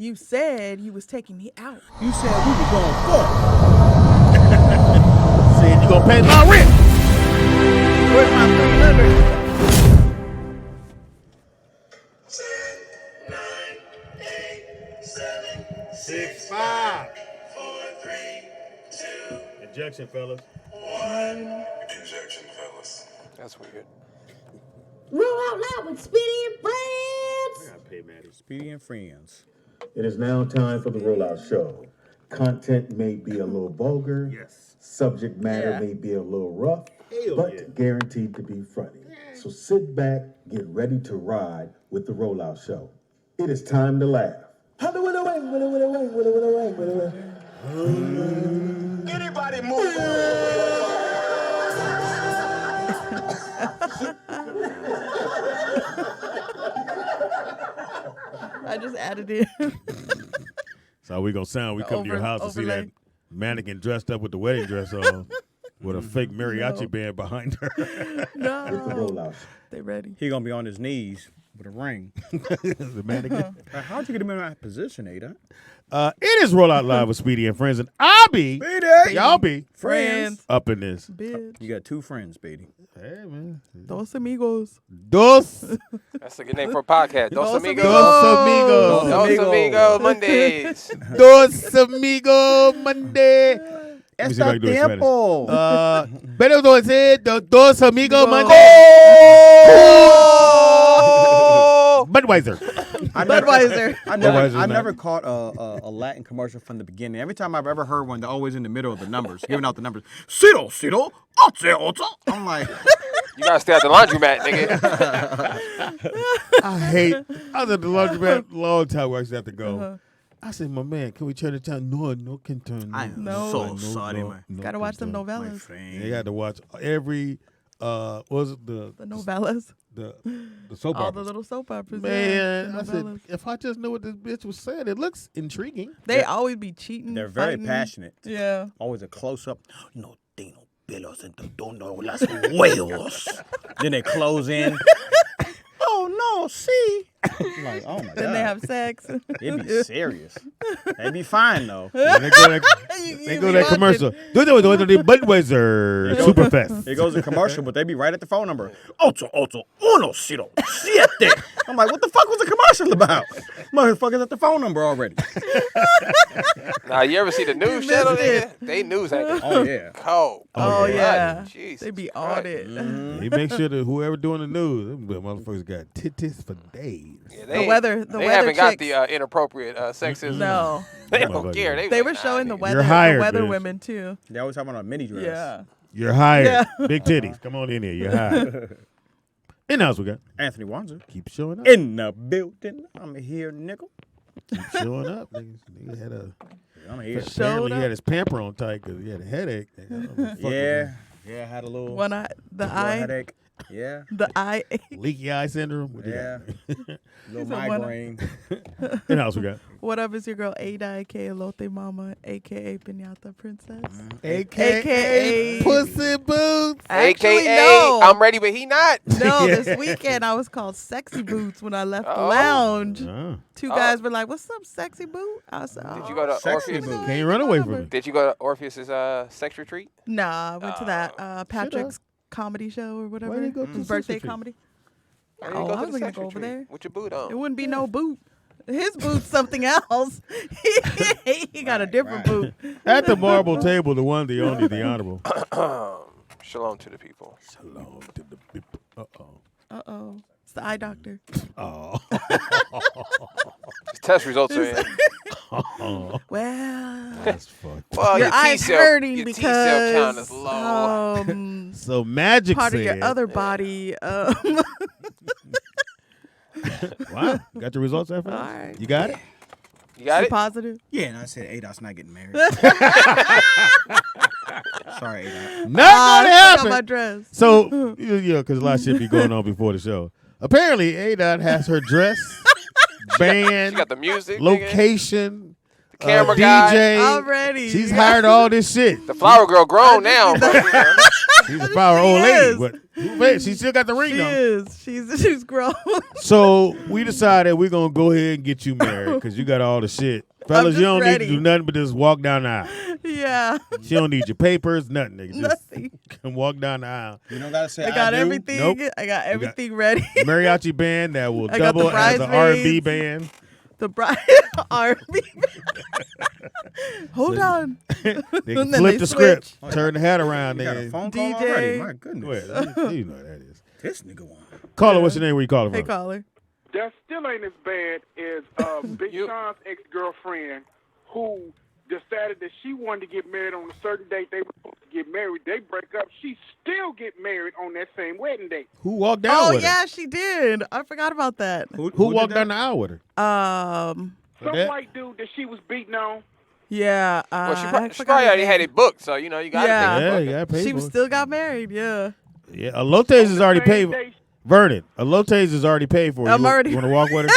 You said you was taking me out. You said we were going fuck. Said you gonna pay my rent. Where's my 300? 10, 9, 8, 7, 6, 5. 4, 3, 2, Injection, fellas. 1. Injection, fellas. That's weird. Roll out loud with Speedy and I Friends. gotta pay Maddie. Speedy and Friends. It is now time for the rollout show. Content may be a little vulgar. Yes. Subject matter Yeah. may be a little rough, Hell but yeah. guaranteed to be funny. So sit back, get ready to ride with the rollout show. It is time to laugh. Anybody move? I just added in. So how we gonna sound? We come to your house and see that Overlay. mannequin dressed up with the wedding dress on, with a fake mariachi band behind her. With the No. rollout show. They ready. He gonna be on his knees with a ring. The mannequin. How'd you get him in that position, Ada? It is Roll Out Live with Speedy and Friends, and I'll be, y'all be Friends. up in this. Bitch. You got 2 friends, Speedy. Hey man, Dos amigos. dos That's a good name for a podcast. Dos Dos Amigos. amigos, Dos Amigos Mondays. dos amigos Monday. Let me see if I can do it in Spanish. Pero dos amigos Monday. Budweiser. Budweiser. Budweiser's I not- never caught a Latin commercial from the beginning. Every time I've ever heard one, they're always in the middle of the numbers, giving out the numbers. Ciro, Ciro, ocho. I'm like, You gotta stay at the laundromat, nigga. I was at the laundromat a long time where I used to have to go. I said, my man, can we turn it down? No can turn. I am No. so sorry, man. Gotta watch them My novellas. friend. They had to watch every, what was it, The novellas. the soap All the operas. little soap operas. Man, yeah, I the said, novellas. if I just knew what this bitch was saying, it looks intriguing. They always be cheating. They're very fighting. passionate. Yeah. Always a close up. No tengo pelos en tu tono las huevos. Then they close in. Oh no, see. I'm like, oh my god. Then they have sex. It'd be serious. They'd be fine though. And they go to that commercial. Budweiser Superfest. It goes to commercial, but they be right at the phone number. Ocho, uno, cero, siete. I'm like, what the fuck was the commercial about? Motherfuckers at the phone number already. Now, you ever see the news You channel, missed nigga? it. They news anchors. Oh yeah. Cold. Oh, yeah. Jesus They be Christ. on it. He make sure that whoever doing the news, them motherfuckers got titties for days. Yeah, The weather They weather haven't got chicks. the inappropriate sexism. No. They don't care. They were like, showing the nigga. weather, hired, the weather bitch. women too. They always have on a mini dress. Yeah. You're hired. Yeah. Big titties. Come on in here. You're hired. In house we got. Anthony Wanzer. Keep showing up. In the building. I'm here, nickel. Keep showing up. Nigga had a. I'm here. Apparently up. he had his pamper on tight because he had a headache. I don't know what the fuck was Yeah. Yeah, I had a little, One eye, the little eye, headache. Yeah. the eye. that. Leaky eye syndrome. What you Yeah. got? Little said one- migraine. In house we got. What up? It's your girl Ada, aka Elote Mama, aka Pinata Princess. AKA Pussy Boots. Actually, AKA, no. I'm ready, but he not. No, this weekend I was called Sexy Boots when I left the Oh. lounge. Oh. Two guys were like, "What's up, Sexy Boot?" I said, Did you go to Sexy Orpheus? boo. Can't run away from it. Did you go to Orpheus's sex retreat? Nah, I went to that Patrick's comedy show or whatever. Why did you go to His the birthday sex retreat? comedy. Why you Oh, go I to was the gonna sex go over retreat there. with your boot It on. wouldn't be no boot. His boot's something else. He got a different boot. At the marble table, the one, the only, the honorable. Shalom to the people. Shalom to the people. Uh-oh. It's the eye doctor. Oh. His test results are in. Well, That's fucked. Well, your your eye's T-cell, hurting your T-cell count because is low. So Magic part of said, your other body. wow, got your results after All that? right. You got it? You got it? Positive. Yeah, and I said ADOT's not getting married. Sorry, ADOT. Not gonna I happen. my dress. So, yeah, because a lot of shit be going on before the show. Apparently, A-Dot has her dress, band, She got the music, nigga. location, the camera DJ. guy. Already. She's hired all this shit. The flower girl grown now. But, you know. She's a power She old lady, is. but she still got the ring She though. is. She's grown. So we decided we're gonna go ahead and get you married because you got all the shit. Fellas, you just don't ready. need to do nothing but just walk down the aisle. Yeah. She don't need your papers, nothing. Nigga. Just Nothing. can walk down the aisle. You don't gotta say I got do. everything. Nope. I got everything ready. Mariachi band that will I got the double as an R&B bridesmaids. band. The bride R&B. Hold on. They And can then flip they the script, switch. turn the hat around. You got a Nigga. phone call DJ. already? My Go goodness. ahead. You know what that is. This nigga won. Caller, what's your name? Where you calling Hey, from? caller. That still ain't as bad as Big You- Sean's ex-girlfriend who decided that she wanted to get married on a certain date. They were supposed to get married. They break up. She still get married on that same wedding date. Who walked down Oh with her? yeah, she did. I forgot about that. Who did walked that? down the aisle with her? Some that- white dude that she was beating on. Yeah. Well, she I probably forgot her already name. had it booked, so you know you got to Yeah. take it. Yeah, book. you gotta pay She for it. still got married. Yeah. Yeah, Alotes is already Same paid. day. Vernon, Alotes is already paid for. I'm you already- You want to walk with her?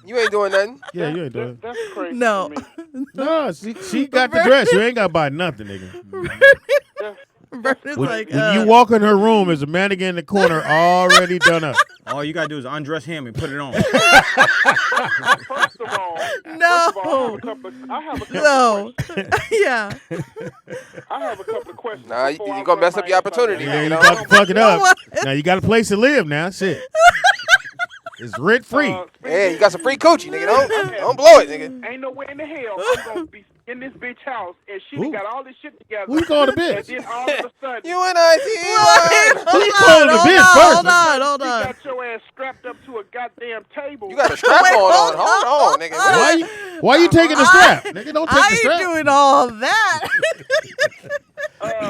You ain't doing nothing. Yeah, you ain't doing it. That's crazy No. to me. No, she got the dress. You ain't got to buy nothing, nigga. Vernon's When, like, when you walk in her room, there's a mannequin in the corner already done up. All you gotta do is undress him and put it on. First of all, No. I have a couple No. of questions. Yeah. I have a couple of questions. Nah, before I you gonna run mess up my your ass out opportunity. there. Yeah, you know? about to fuck it up. What? Now you got a place to live now. Shit. It's rent free. Yeah, you got some free coochie, nigga. Don't blow it, nigga. Ain't no way in the hell I'm gonna be in this bitch house and she done Who? got all this shit together. Who you call the And bitch? then all of a sudden, You and I, Who you calling the bitch Hold first? on, hold you on. got your ass strapped up to a goddamn table. You got a strap Wait, on. hold Hold on, nigga. Why you taking the strap? Nigga, don't take I the ain't strap. doing all that.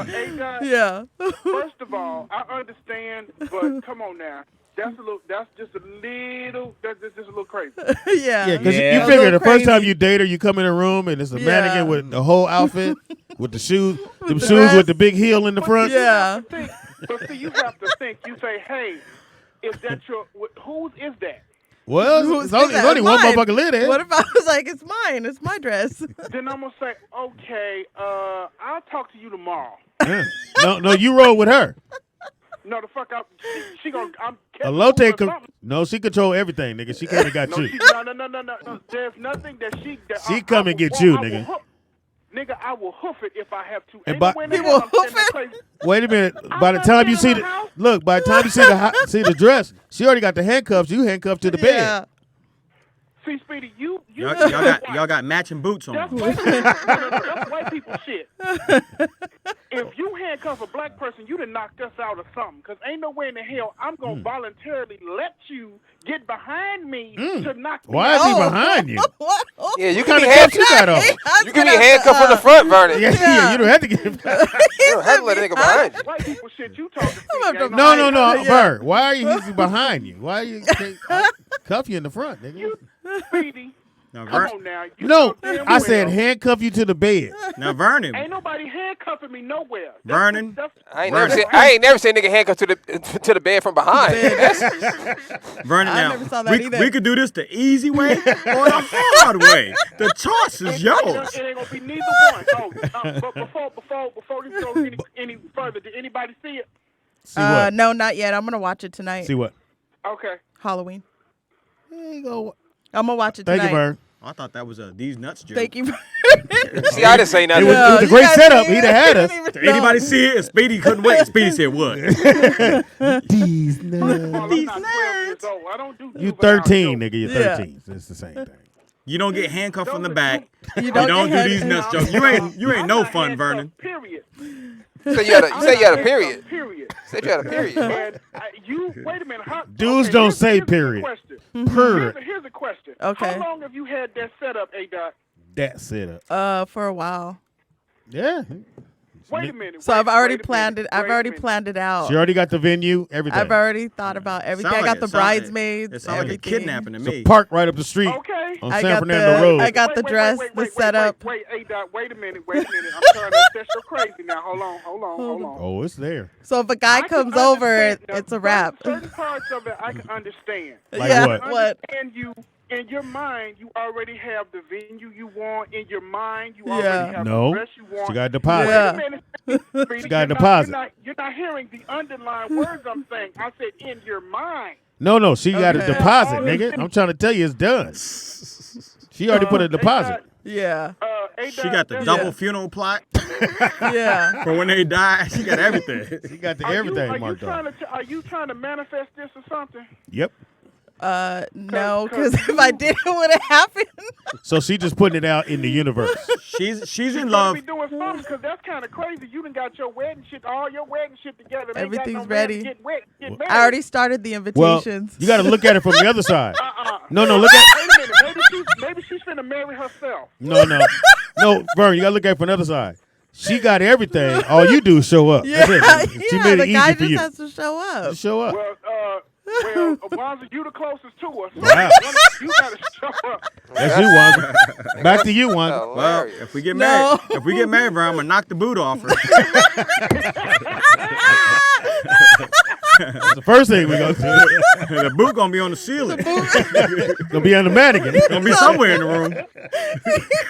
Hey, guys, Yeah. first of all, I understand, but come on now. That's just a little crazy. Yeah. Yeah, because Yeah. you A figure little the first time crazy. you date her, you come in her room and it's a Yeah. mannequin with the whole outfit, with the shoes, them the shoes dress. with the big heel in the front. Yeah. But see, you have to think. You say, hey, is that whose is that? Well, Who's- it's only, is it's only that one mine? motherfucker live there. What if I was like, it's mine, it's my dress? Then I'm gonna say, okay, I'll talk to you tomorrow. Yeah. No, you roll with her. No, the fuck up. She gonna. I'm. Alote, no, she control everything, nigga. She came and got No, you. no. There's nothing that she. She come and get you, nigga. Nigga, I will hoof it if I have to. And Ain't by- no way in the He hell will I'm standing hoof there crazy. Wait a minute. By the not time you staying see in her house. by the time you see the dress, she already got the handcuffs. You handcuffed to the bed. Yeah. See, Speedy, you Y'all got matching boots That's on. white people. No, that's white people shit. If you handcuff a black person, you done knocked us out or something. Because ain't no way in the hell I'm going to voluntarily let you get behind me to knock me Why is out. he behind you? What? Yeah, you What can kind be of cuffs you got on? You can be handcuffed from the front, Vernon. Yeah, you don't have to get. You don't have to let a nigga behind you. White people shit you talking I'm to. about to- No, Yeah. Bert. Why are you he's behind you? Why are you cuff you in the front, nigga? Speedy, Now, come on now. You No, know damn I said well, handcuff you to the bed. now Vernon. ain't nobody handcuffing me nowhere. Vernon? I ain't never seen nigga handcuffed to the bed from behind. Vernon, I now never saw that either. we could do this the easy way or the hard way. The choice is yours. It ain't gonna be neither one. But before this goes any further, did anybody see it? See what? No, not yet. I'm gonna watch it tonight. See what? Okay. Halloween. There you go. I'm gonna watch it Thank tonight. you, Vern. I thought that was a these nuts joke. Thank you. See, I didn't say It nothing. was, it was a You great guys setup. didn't He'd have had us. even Did anybody know. see it? And Speedy couldn't wait. Speedy said what? These First of all, I'm not 12 years old. I don't do You juvenile 13, jokes. nigga. You're Yeah. 13. So it's the same thing. You don't get handcuffed from the back. You You don't don't get do these handcuffed. nuts jokes. You ain't I'm no not fun, handcuffed, Vernon. Period. You said you had a period. Period. You said you had a period. And wait a minute. Dudes okay, don't here's- say here's a period. question. Per Here's a question. Okay. How long have you had that set up, A-Dot? that setup. For a while. Yeah. Wait a minute. So I've wait already a minute, planned it. I've wait a already minute. planned it out. She already got the venue, everything. I've already thought about everything. Sound I like got the it. Sound like- bridesmaids. It sounds like a everything. kidnapping to It's a me. park right up the street Okay. on I San got Fernando the- Road. I got the dress, the setup. Wait, A-Dot, wait a minute. I'm trying to assess your crazy now. Hold on. Oh, it's there. So if a guy I can comes over, understand- now, it's a wrap. Certain parts of it I can understand. Like yeah. what? What? And you in your mind, you already have the venue you want. In your mind, you Yeah. already have No. the dress you want. She got a deposit. Yeah. Wait a minute. Speedy, She got a you're deposit. You're not hearing the underlying words I'm saying. I said in your mind. No, she got a Okay. deposit, All nigga. this- I'm trying to tell you it's done. She already put a deposit. Yeah. She got the double funeral plot Yeah. for when they die. She got everything. She got the Are everything you marked trying off. to? Are you trying to manifest this or something? Yep. No, because if I did, it would have happened. So she just putting it out in the universe. She's in You love. be doing something because that's kind of crazy. You done got your wedding shit, all your wedding shit together. They ain't got Everything's no man ready. to get married. I already started the Well, invitations. you got to look at it from the other side. No, look at Wait a minute. Maybe she's finna marry herself. no, Vern, you got to look at it from the other side. She got everything. All you do is show up. yeah, That's it. She made the it guy easy for just you. has to show up. Just show up. Well, Alonzo, you the closest to us. Wow. You gotta show up. That's you, Wanda. Back to you, Wanda. Well, if we get married, Vern, I'm gonna knock the boot off her. That's the first thing we gonna do. The boot gonna be on the ceiling. Gonna be on the mannequin. Gonna be somewhere in the room.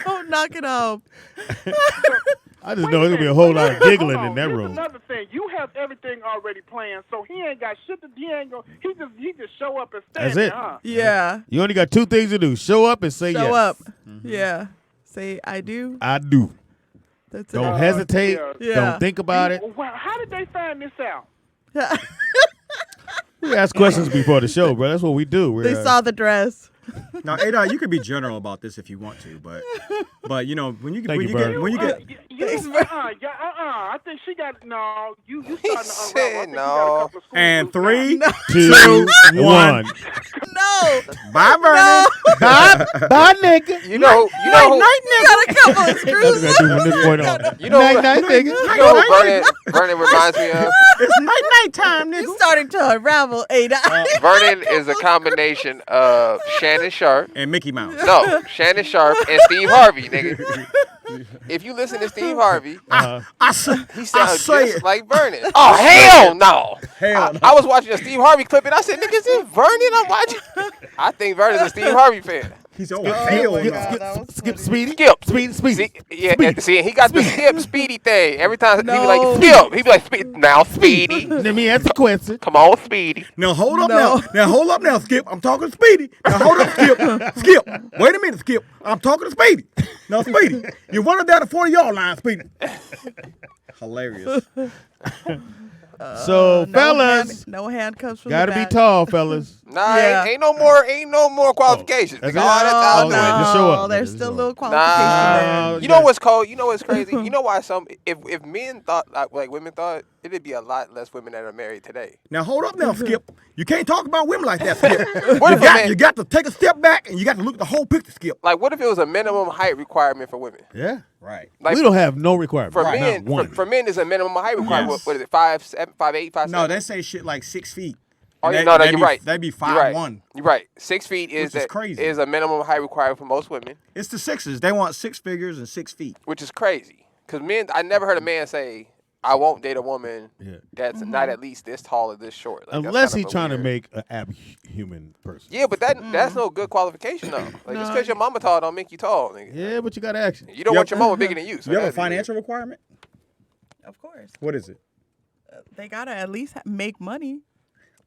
Don't knock it off. I just know there's gonna be a whole lot of giggling Hold in on. that Here's room. another thing. You have everything already planned, so he ain't got shit to. He ain't gonna. He just show up and stand That's there, it. huh? Yeah. You only got two things to do: show up and say yes. Show up. Yeah. Say I do. I do. That's it. Don't hesitate. Yeah. Don't think about it. Well, how did they find this out? We ask questions before the show, bro. That's what we do. They saw the dress. Now, Ada, you could be general about this if you want to, but you know when you Thank when you, you Vern. get when you get I think she got no. You starting to unravel. I said think you got a no. couple of schools and to lose 3, Two, 2, 1. No. Bye, Vernon. Bye, nigga. You know who, You got a couple of screws. That's what I do from this point on. you know who, nigga. you know who Vernon reminds me of? It's night time, nigga. You starting to unravel, Ada. Vernon is a combination of Shannon Sharp. And Mickey Mouse. No, Shannon Sharp and Steve Harvey, nigga. If you listen to Steve Harvey, I say he sounds say just it. like Vernon. Oh, hell no. Hell no. I was watching a Steve Harvey clip and I said, nigga, is this Vernon I'm watching? I think Vernon's a Steve Harvey fan. He's hell no. Skip Speedy. Skip. Speedy. See, yeah, Speedy. see, he got the Skip Speedy thing. Every time he'd be No. like, Skip. He'd be like, now, Speedy. Let me answer Quincy. Come on, Speedy. Now hold up No. now hold up now, Skip. I'm talking to Speedy. Now hold up, Skip. Skip. Wait a minute, Skip. I'm talking to Speedy. Now, Speedy, you running down the 40-yard line, Speedy. Hilarious. So, fellas, No handcuffs from gotta the be back. tall, fellas. Nah, Yeah. ain't no more qualifications. That's nigga. it? All that's out Oh, the no. window. Just show up. There's Just still a show little up. qualification there. Nah. You know what's cold? You know what's crazy? You know why if men thought like women thought, it'd be a lot less women that are married today. Now hold up now, Skip. You can't talk about women like that, Skip. What if a man- You got to take a step back and you got to look at the whole picture, Skip. Like, what if it was a minimum height requirement for women? Yeah. Right. Like We don't have no requirements. for Not men. one. For men, is a minimum height requirement. Yes. What is it? 5'7", 5'8", 5'7"? No, they say shit like 6 feet. Oh, And no, that'd you're be- right. That'd be You're right. 5'1". You're right. 6 feet Which is crazy. is a minimum height requirement for most women, It's the sixes. They want 6 figures and 6 feet. which is crazy. Because men, I never heard a man say, "I won't date a woman Yeah. that's not at least this tall or this short." Like, that's Unless kind he's of a trying to weird- make an abhuman person. Yeah, but that's no good qualification though. Like just because your mama tall don't make you tall, nigga. Yeah, but you got action. You don't want your mama bigger than you. So You have a that'd be weird. financial requirement? Of course. What is it? They got to at least make money.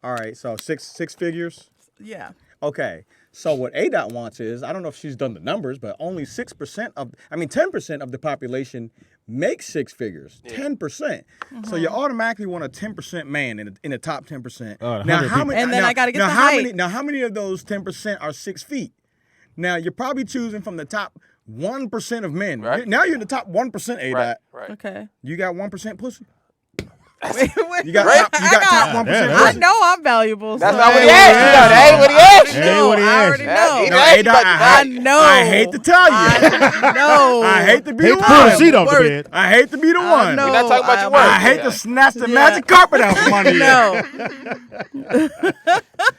All right, so six figures. Yeah. Okay, so what ADOT wants is, I don't know if she's done the numbers, but only 10% of the population makes 6 figures. 10%. So you automatically want a 10% man in the top 10%. Oh, 100 now how people. many? And then now, I gotta get now the how height. many? Now how many of those 10% are 6 feet? Now you're probably choosing from the top 1% of men. Right. Now you're in the top 1%, ADOT. Right, right. Okay. You got 1% pussy. Wait, You got Right. top 1% Yeah, I pussy. know I'm valuable. That's so not what he Hey, asked you. hey, though. That ain't what he asked you. Hey, No, what he I asked already you. know. He No, asked you ADOT, about the I height. know. I hate to tell you. No. I hate to be Hate the to pull the one. sheet off the Word. bed. I hate to be the one. No, We're not talking about your I'm- work. I hate to snatch the Yeah. magic carpet out from under you. No.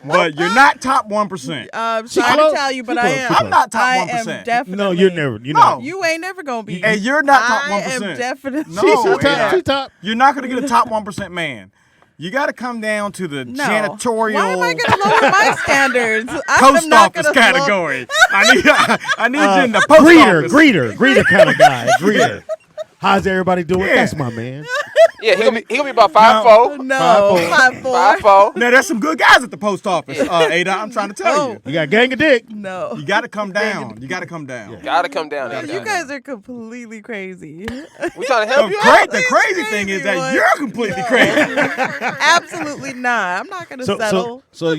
But you're not top 1%. Sorry close. to tell you, but She I close. am. She close. I'm not top I 1%. am definitely. No, you're never. You're No. not. You ain't never gonna be. And you're not top I 1%. am definitely. No, She ADOT. top. She top. You're not going to get a top 1% man. You got to come down to the No. janitorial Why am I going to lower my standards? I post am not office gonna category. I need you in the post office. Greeter kind of guy. Greeter. How's everybody doing? Yeah. That's my man. Yeah, he gonna be about 5'4". No, 5'4". 5'4". Now, there's some good guys at the post office, Ada. I'm trying to tell you. You got gang of dick. No. You got to come down. You got to come down. Gotta come down. No, Ada. you guys are completely crazy. We trying to help you out. The crazy thing is that you're completely crazy. Absolutely not. I'm not going to settle. So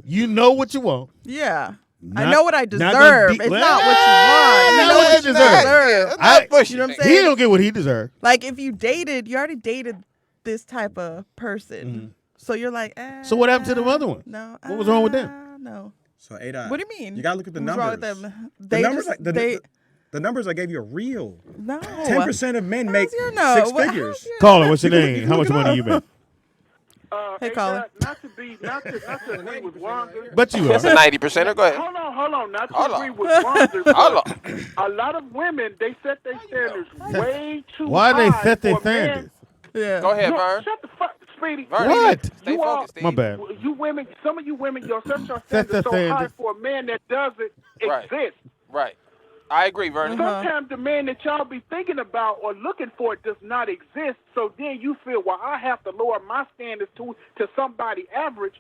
you know what you want. Yeah. I Not- know what I not deserve. gonna It's be- not what you want. You Not know what what you you deserve. deserve. Not pushing. You know what I'm He saying? don't get what he deserves. Like if you already dated this type of person. So you're like, So what happened to the other one? No. What was wrong with them? No. So, Ada. What do you mean? You got to look at the What's numbers. wrong with them? The They numbers, just, the numbers I gave you are real. no. 10% of men make your no? 6 What- figures. how's your- Caller, what's your name? How much money you make? Hey, Colin. Not to agree with Wanda. But you That's a are. 90%. Go ahead. Hold on. Not to Hold agree on. with Wanda. Hold but a lot of women, they set their standards way too Why high. they set their for men. standards? Yeah. Go ahead, No, Vern. shut the fuck, Speedy. Vern, What? Stay You are- focused, Steve. My bad. You women, some of you women, your set your Set the standards so high standards. for a man that doesn't Right. exist. Right. I agree, Vernon. Sometimes the man that y'all be thinking about or looking for does not exist. So then you feel, well, I have to lower my standards to somebody average,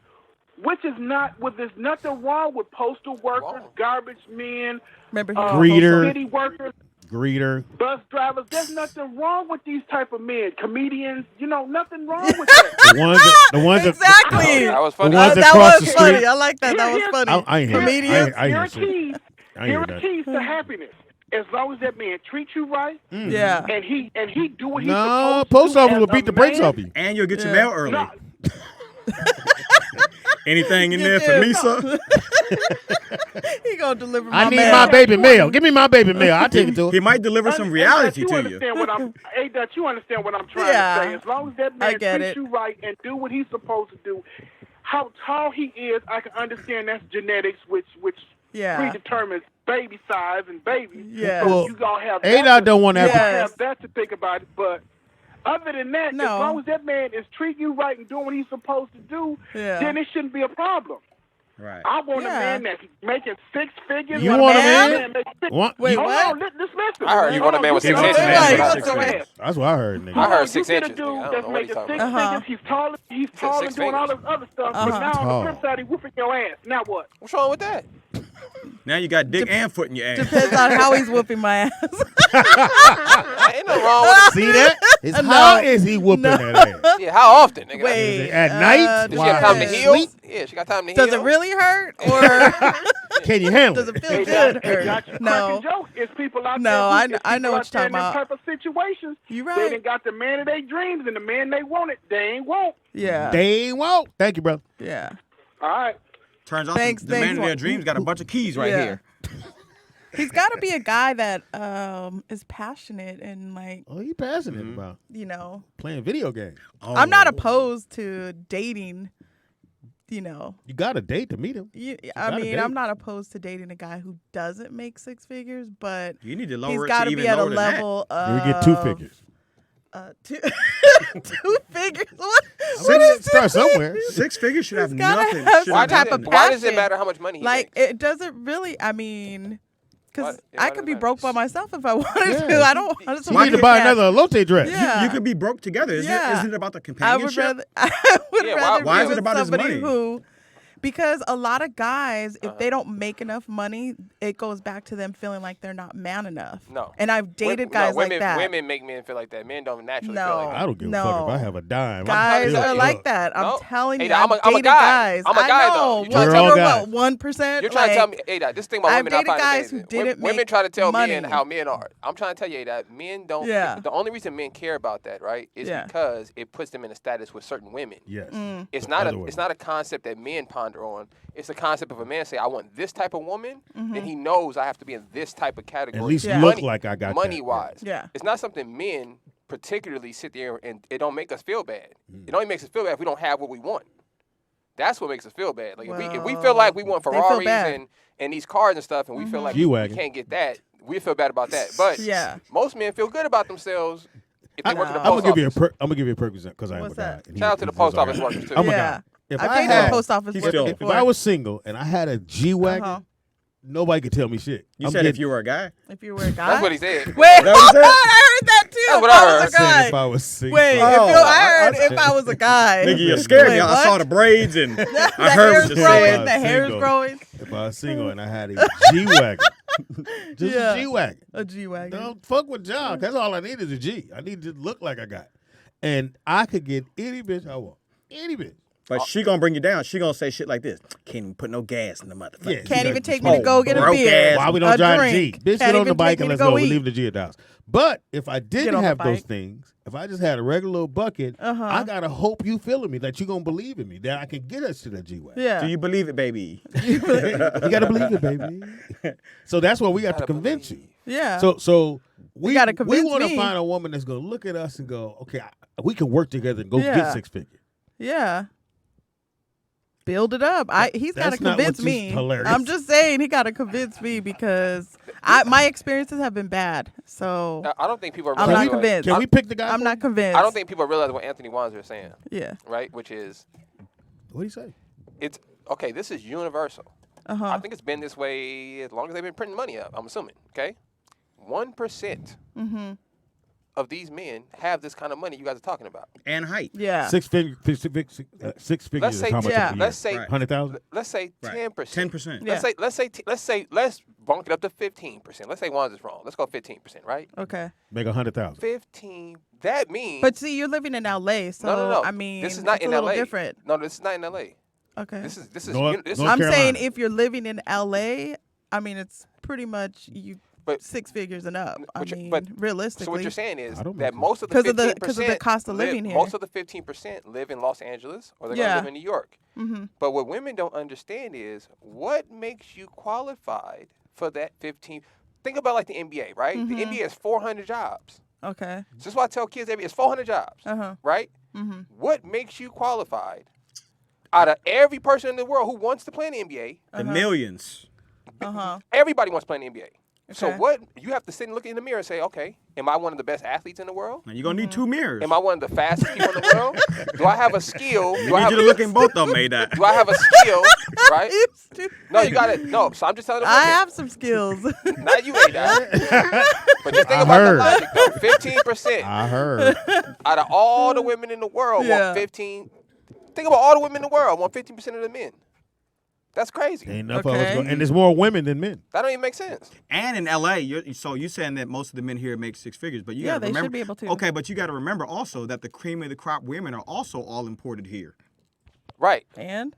which is not. Well, there's nothing wrong with postal workers, garbage men, Remember Greeter. city workers, Greeter. bus drivers. There's nothing wrong with these type of men. Comedians, nothing wrong with that. The ones that Exactly. That was funny. The ones that that cross was the funny. street. I like that. That was funny. I ain't hear that. Comedians. I Here ain't are hear keys. I Here ain't are hear keys to happiness. As long as that man treats you right, Yeah. and he do what he's No, supposed post to office as will a beat the brakes man. off you. And you'll get your Yeah. mail early. No, Anything in You there do. for Lisa? He gonna deliver my I need mail. my baby mail. Give me my baby mail. I'll take it to He her. might deliver some reality you to you. understand what I'm. Hey, Dutch, you understand what I'm trying Yeah. to say. As long as that I man get treats it. you right and do what he's supposed to do, how tall he is, I can understand that's genetics, which Yeah. predetermines baby size and baby. Yes. So Well, you gonna have Ada that to- don't want that. you gonna Yes. have that to think about it, but. Other than that, No. as long as that man is treating you right and doing what he's supposed to do, Yeah. then it shouldn't be a problem. Right. I want Yeah. a man that's making 6 figures. You with want a man? man? makes six- What? Wait, You- what? Hold on, just listen. I heard you want a man with 6 Hold on, inches. you Man, get you a- want some ass. That's what I heard, nigga. I heard You 6 get a inches. dude nigga. I don't that's know what making he's talking 6 about. Uh-huh. figures. He's tall and 6 doing all this figures. other stuff. Uh-huh. But now on Tall. the flip side, he's whooping your ass. Now what? What's wrong with that? Now you got dick and foot in your ass. Depends on how he's whooping my ass. Ain't nothing wrong with See that? It's No. how is he whooping that ass? it. Yeah, how often, nigga? Wait. At night? Does she have time to Wow. heal? Sleep? Yeah, she got time to Does heal. it really hurt or Can you handle does it? it feel good? Hey, Doc, Hurt? you No. cracking jokes. It's people out No, there. I It's know people what out there you're in them talking type of situations. You They right. done got the man of their dreams and the man they wanted. They ain't want. Yeah. They won't. Thank you, brother. Yeah. All right. Turns out Thanks, the man of their Juan. dreams got a bunch of keys right Yeah. here. He's got to be a guy that is passionate and like, Oh, you passionate about playing video games. I'm not opposed to dating, You got a date to meet him. I gotta mean, date. I'm not opposed to dating a guy who doesn't make 6 figures, but You need to lower he's it got to to even be at a lower than that. level of You get 2 figures. 2 2 figures. What is 2 Start somewhere. figures? 6 figures should have He's gotta nothing. have should some have type nothing. of Why does it passion. matter how much money he Like makes? it doesn't really. I mean, because What? Yeah, why I does could it be matter? broke by myself if I wanted Yeah. to. I don't. I just You want need to buy another Elote dress. Yeah. You could be broke together. Yeah. Isn't it about the I would companionship? rather. I would Yeah, rather why be is it with about his somebody money? who. Because a lot of guys, if they don't make enough money, it goes back to them feeling like they're not man enough. No. And I've dated No, guys women, like that. Women make men feel like that. Men don't naturally No. feel like that. I don't give a No. fuck if I have a dime. Guys still are a like thug. that. I'm No. telling Hey, you, I'm I've a dated guy. guys. I'm a guy, I though. know. You trying to What, tell me- what, 1%? You're trying to tell me, hey, this thing about I've women I dated find guys who amazing. didn't Women make try to tell money. men how men are. I'm trying to tell you that men don't. Yeah. The only reason men care about that, right, is Yeah. because it puts them in a status with certain women. Yes. It's not Other a way. it's not a concept that men ponder on. It's a concept of a man say, I want this type of woman, Mm-hmm. then he knows I have to be in this type of category. At least Yeah. look like I got money that. wise. Yeah. It's not something men particularly sit there and it don't make us feel bad. It only makes us feel bad if we don't have what we want. That's what makes us feel bad. Like if we feel like we want They feel Ferraris bad. and these cars and stuff and we feel like we G-Wagon. can't get that, we feel bad about that. But Yeah. most men feel good about themselves if they work at the I'm post gonna give you office. I'm gonna give you a perfect example because I am What's a guy. that? and Shout out to the he's post all office right. workers too. I'm a Yeah. guy. If I've I dated a had, post office worker still- if before. I was single and I had a G-Wagon, Uh-huh. nobody could tell me shit. You I'm said getting, if you were a guy. If you were a guy. That's what he said. Wait, That was hold on. it? I heard that too. That's If what I I heard. was a said guy. if I was single. Wait, Oh, I heard if I was a guy. Nigga, you scared me. Wait, I saw what? the braids and The I heard hair's what you growing. said. The hair's Single. growing. If I was single and I had a G-Wagon, just Yeah. a G-Wagon. A G-Wagon. Don't fuck with John. That's all I need is a G. I need to look like I got. And I could get any bitch I want. Any bitch. But she gonna bring you down. She gonna say shit like this. Can't even put no gas in the motherfucker. Yeah. Can't You even got- take me to go get a broke beer. ass. Why we don't a drive drink. a G? Bitch, Can't get on even the bike take me and to let's go go. We eat. leave the G at the house. But if I didn't on the have those bike. things, if I just had a regular little bucket, I gotta hope you feeling me, that you gonna believe in me, that I can get us to that G-Wagon. Yeah. Do you believe it, baby? You gotta believe it, baby. So that's what we got to Gotta convince believe. you. Yeah. So we gotta we convince want to me. find a woman that's gonna look at us and go, okay, we can work together and go Yeah. get 6 figures. Yeah. Build it up. He's got to That's not convince what me. you- hilarious. I'm just saying he got to convince me because my experiences have been bad. So I don't think people are I'm realizing not convinced. Can we pick the guy? I'm for not you? convinced. I don't think people realize what Anthony Wanzer is saying, Yeah. right? Which is, What do you say? it's okay. This is universal. Uh-huh. I think it's been this way as long as they've been printing money up. I'm assuming. Okay, 1% of these men have this kind of money you guys are talking about. And height. Yeah. 6 figures. 6 figures Let's is say how much? yeah. a year? Let's say Right. 100,000. let's say 10%. 10%. Yeah. Let's bunk it up to 15%. Let's say Wanzer's wrong. Let's go 15%, right? Okay. Make 100,000. 15. That means. But see, you're living in LA, so no. I mean, this is not it's in a little LA. different. No, this is not in LA. Okay. This is North this North I'm saying Carolina. if you're living in LA, I mean, it's pretty much But- 6 figures and up. I But you- mean, but- realistically. So what you're saying is I don't that make most of the 'Cause of 15% the- 'cause of the cost of living here. Most of the 15% live in Los Angeles or they're going Yeah. to live in New York. But what women don't understand is what makes you qualified for that 15. Think about like the NBA, right? The NBA has 400 jobs. Okay. So that's why I tell kids it's 400 jobs, Uh-huh. right? What makes you qualified out of every person in the world who wants to play in the NBA? The millions. Uh-huh. Everybody wants to play in the NBA. So Okay. what you have to sit and look in the mirror and say, okay, am I one of the best athletes in the world? Now you're gonna need 2 mirrors. Am I one of the fastest people in the world? Do I have a skill? I Do I need have, you to look in both of them, A-Dot. do I have a skill? Right? You stupid. No, you got it. No, so I'm just telling the I women. have some skills. Not you, A-Dot. But just think I about heard. the logic, though. 15% I heard. out of all the women in the world Yeah. want 15. Think about all the women in the world want 15% of the men. That's crazy. Ain't enough Okay. of us going. And there's more women than men. That don't even make sense. And in LA, you're saying that most of the men here make 6 figures, but you Yeah, gotta they should remember. be able to. Okay, but you got to remember also that the cream of the crop women are also all imported here. Right. And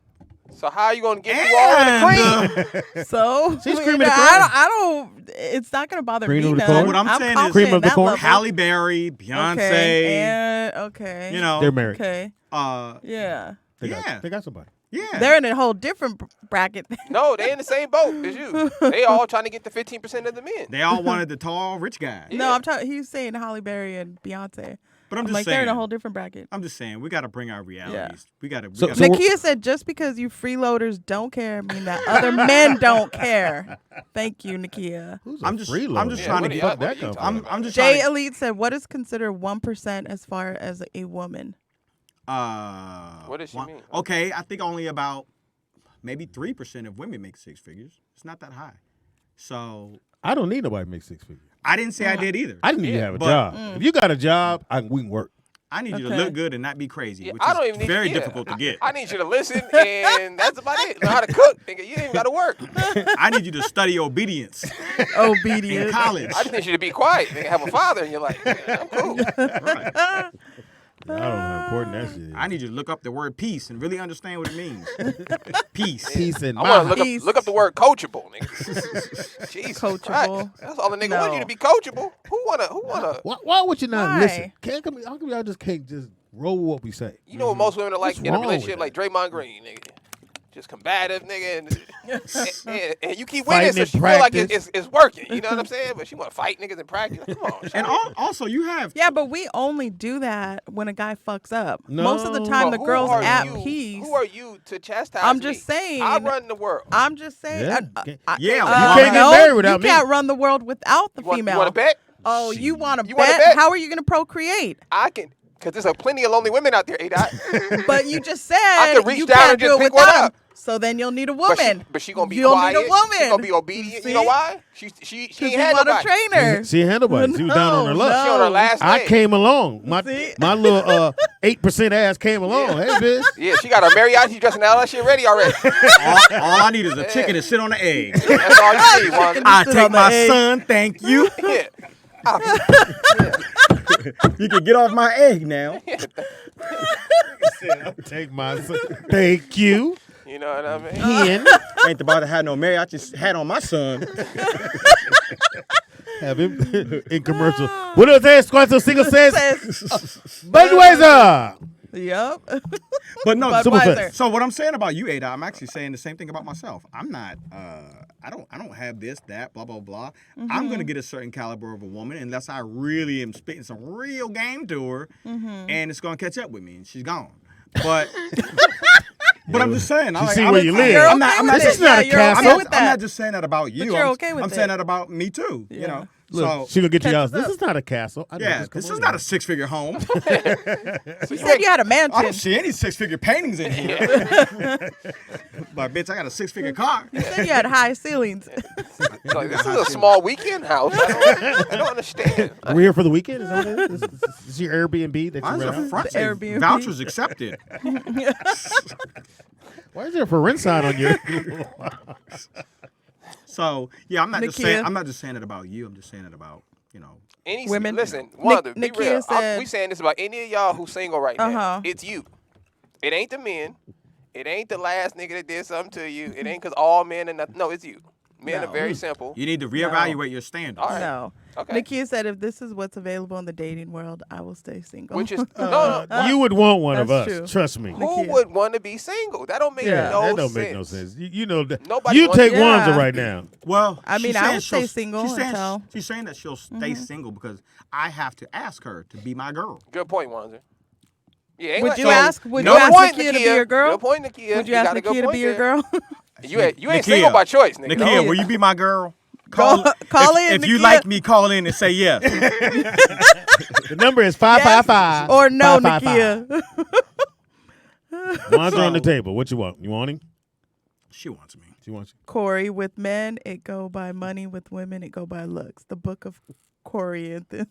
So how are you going to get through all of the cream? so She's cream of the I don't. It's not gonna bother Cream me of the none. corn? What I'm saying is- confident Cream of in the that corn? level. Halle Berry, Beyonce, Okay. And okay. you know, They're married. Okay. uh, Yeah. They Yeah. got somebody. yeah. They're in a whole different bracket. No, they in the same boat as you. They all trying to get the 15% of the men. They all wanted the tall, rich guy. No, I'm talking. He's saying Halle Berry and Beyonce. But I'm I'm just like saying. they're in a whole different bracket. I'm just saying we got to bring our realities. We got to. So- gotta, so- Nakia said, "Just because you freeloaders don't care, mean that other men don't care." Thank you, Nakia. Who's I'm a just- freeloader? I'm just trying to Where the get- fuck that what are you come talking from? I'm just Jay trying to, Elite said, "What is considered 1% as far as a woman?" What does she mean? Okay, I think only about maybe 3% of women make 6 figures. It's not that high. So I don't need nobody to make 6 figures. I didn't say I did either. I didn't need to have a but- job. If you got a job, we can work. I need you to Okay. look good and not be crazy, Yeah, which I don't is even need very yeah, difficult to get. I need you to listen, and that's about it. Know how to cook, nigga. You ain't even got to work. I need you to study obedience in Obedience. college. I just need you to be quiet, nigga. Have a father in your life. Yeah, I'm cool. Right. I don't know how important that shit is. I need you to look up the word peace and really understand what it means. Peace. Peace and I want to Peace. look up the word coachable, nigga. Jesus Coachable. Christ. That's all the nigga want you No. to be coachable. Who wanna? Why would you not Why? listen? How come y'all just can't just roll with what we say? You know what most women are like What's in a wrong with relationship, that? like Draymond Green, nigga. Just combative, nigga, and you keep Fighting winning, so in she feel like practice. it's working. You know what I'm saying? But she want to fight niggas in practice. Like, come on, And also, you have Yeah, but we only do that when a guy fucks up. No. Most of the time, the Who girl's are at you- peace. Who are you to chastise I'm me? just saying. I run the world. I'm just saying. Yeah. Yeah, Yeah, You can't get married without you me. can't run the world without the You want female. to bet? Oh, you want to You wanna bet? bet? How are you going to procreate? I can, because there's plenty of lonely women out there, A-Dot. But you just said I can reach you down can't and do just it pick one without him. up. So then you'll need a But woman. she gonna be You'll quiet. need a woman. She gonna be obedient. You know See? why? She Because ain't you had want a nobody. trainer. She ain't had nobody. She was down on her luck. She on her last I leg. came along. See? My little 8% ass came along. Hey, bitch. Yeah, she got her mariachi dressing all that shit ready already. All I need is a chicken to sit on the egg. That's all you need, Wanda. I sit take on the my egg. son, thank you. Yeah. You can get off my egg now. Take my son. Thank you. You know what I mean? Hen. Ain't about to have no Mary. I just had on my son. Have him in commercial. What does that Squanto single says? Budweiser. Yep. But no, Budweiser. so what I'm saying about you, Ada, I'm actually saying the same thing about myself. I'm not. I don't have this, that, blah, blah, blah. I'm gonna get a certain caliber of a woman unless I really am spitting some real game to her, and it's gonna catch up with me, and she's gone. But. But I'm just saying. You see where you live. You're I'm okay not. with This it. is not a you're castle. Okay with that. I'm not just saying that about you. But you're okay with I'm it. saying that about me too. Yeah. You know. Look, So she gonna get you catch out. us This up. is not a castle. I know yeah, come this on is not now. a 6-figure home. You said you had a I mansion. don't see any 6-figure paintings in here. But bitch, I got a 6-figure car. You said you had high ceilings. Like, this is a small weekend house. I don't understand. We're here for the weekend. Is that what it is? This is your Airbnb that you Mine's rent a out? front The say Airbnb. vouchers accepted. Why is there a for rent sign on your? So yeah, I'm not Nakia. just saying it about you. I'm just saying it about Any Women. Listen, Wanda, be Nakia real. said- We saying this about any of y'all who's single right now. Uh-huh. It's you. It ain't the men. It ain't the last nigga that did something to you. It ain't because all men and no, it's you. Men No. are very simple. You need to reevaluate your standards. All right. No. Okay. Nakia said, if this is what's available in the dating world, I will stay single. Which is no. You would want one of us. That's true. Trust me. Who Nakia. would want to be single? That don't make Yeah. no that don't sense. make no sense. You know that. Nobody You wants- take Yeah. Wanza right now. Well, I mean, she's I saying would stay she'll- single She's saying, until- she's saying that she'll stay single because I have to ask her to be my girl. Good point, Wanzer. Yeah, ain't Would like- you so, ask? Would no you ask point, Nakia to be your girl? Good point, Nakia. Would you ask got a good Nakia to point be your there. girl? You ain't Nakia. single by choice, nigga. Nakia, No. will you be my girl? Call in, If you Nakia. like me, call in and say yes. The number is 555. Or no, 555. Nakia. Wanza on the table. What you want? You want him? She wants me. She wants you. Corey, with men, it go by money. With women, it go by looks. The book of Corey and things.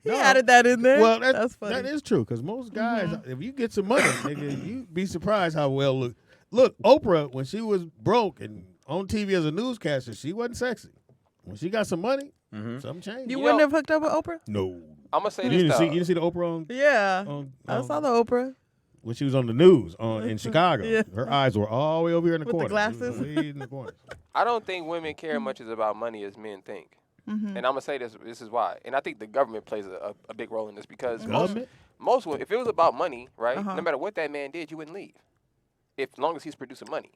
He No. added that in there. Well, That's funny. that is true because most guys, if you get some money, nigga, you'd be surprised how well look. Look, Oprah, when she was broke and on TV as a newscaster, she wasn't sexy. When she got some money, something changed. You You wouldn't know- have hooked up with Oprah? No. I'm gonna say You this didn't though. see? You didn't see the Oprah on? Yeah. I on- saw the Oprah. when she was on the news in Chicago. Yeah. Her eyes were all the way over here in the With the corner. glasses? Way in the corner. I don't think women care much as about money as men think. Mm-hmm. And I'm gonna say this. This is why. And I think the government plays a big role in this because Government? most women, if it was about money, right? Uh-huh. No matter what that man did, you wouldn't leave, as long as he's producing money.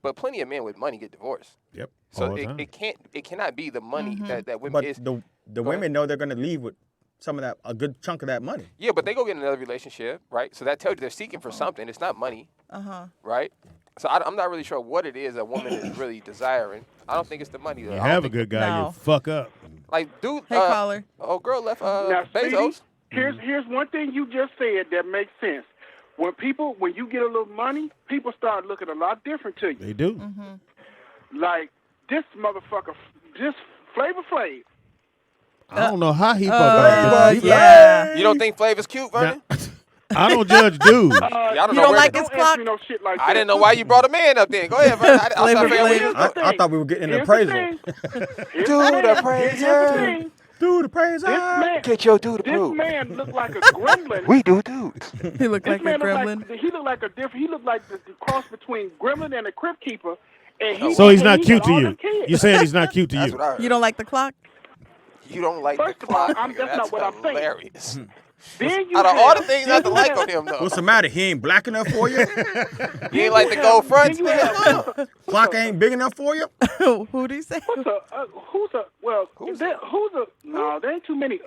But plenty of men with money get divorced. Yep. So all the time. it cannot be the money that women But is. the Go women ahead. know they're going to leave with some of that, a good chunk of that money. Yeah, but they go get another relationship, right? So that tells you they're seeking for something. It's not money, right? So I'm not really sure what it is a woman is really desiring. I don't think it's the money. You I don't have a think- good guy, No. you fuck up. Like, dude. Hey, caller. Oh, girl left Now, Speedy, Bezos. here's one thing you just said that makes sense. When you get a little money, people start looking a lot different to you. They do. Like this motherfucker, this Flavor Flav. I don't know how he fucked up. Yeah. You don't think Flav is cute, Vernon? I don't judge dudes. I don't You know don't where like the- his Don't ask me clock? no shit like that. I didn't know why you brought a man up there. Go ahead, Vernon. I was trying to figure out Flavor what you- I thought we were getting an Here's the appraisal. thing. Here's Dude, the thing. appraiser. Here's the thing. Dude, appraiser. This man, Get your dude this approved. man looked like a gremlin. We do dudes. He looked This like a man gremlin. he looked like a different. He looked like the cross between gremlin and a crypt keeper. And So he's not and he cute got to all you. them kids. You're saying he's not cute to That's you. what I heard. You don't like the clock? You don't like First the of all, clock. that's nigga. not what I'm saying. hilarious. Then you Out of all the have- things not to like on him, though, What's the matter? He ain't black enough for you? you ain't like the gold fronts, Then you nigga. have- Clock ain't big enough for you? Who do you say? No, there ain't too many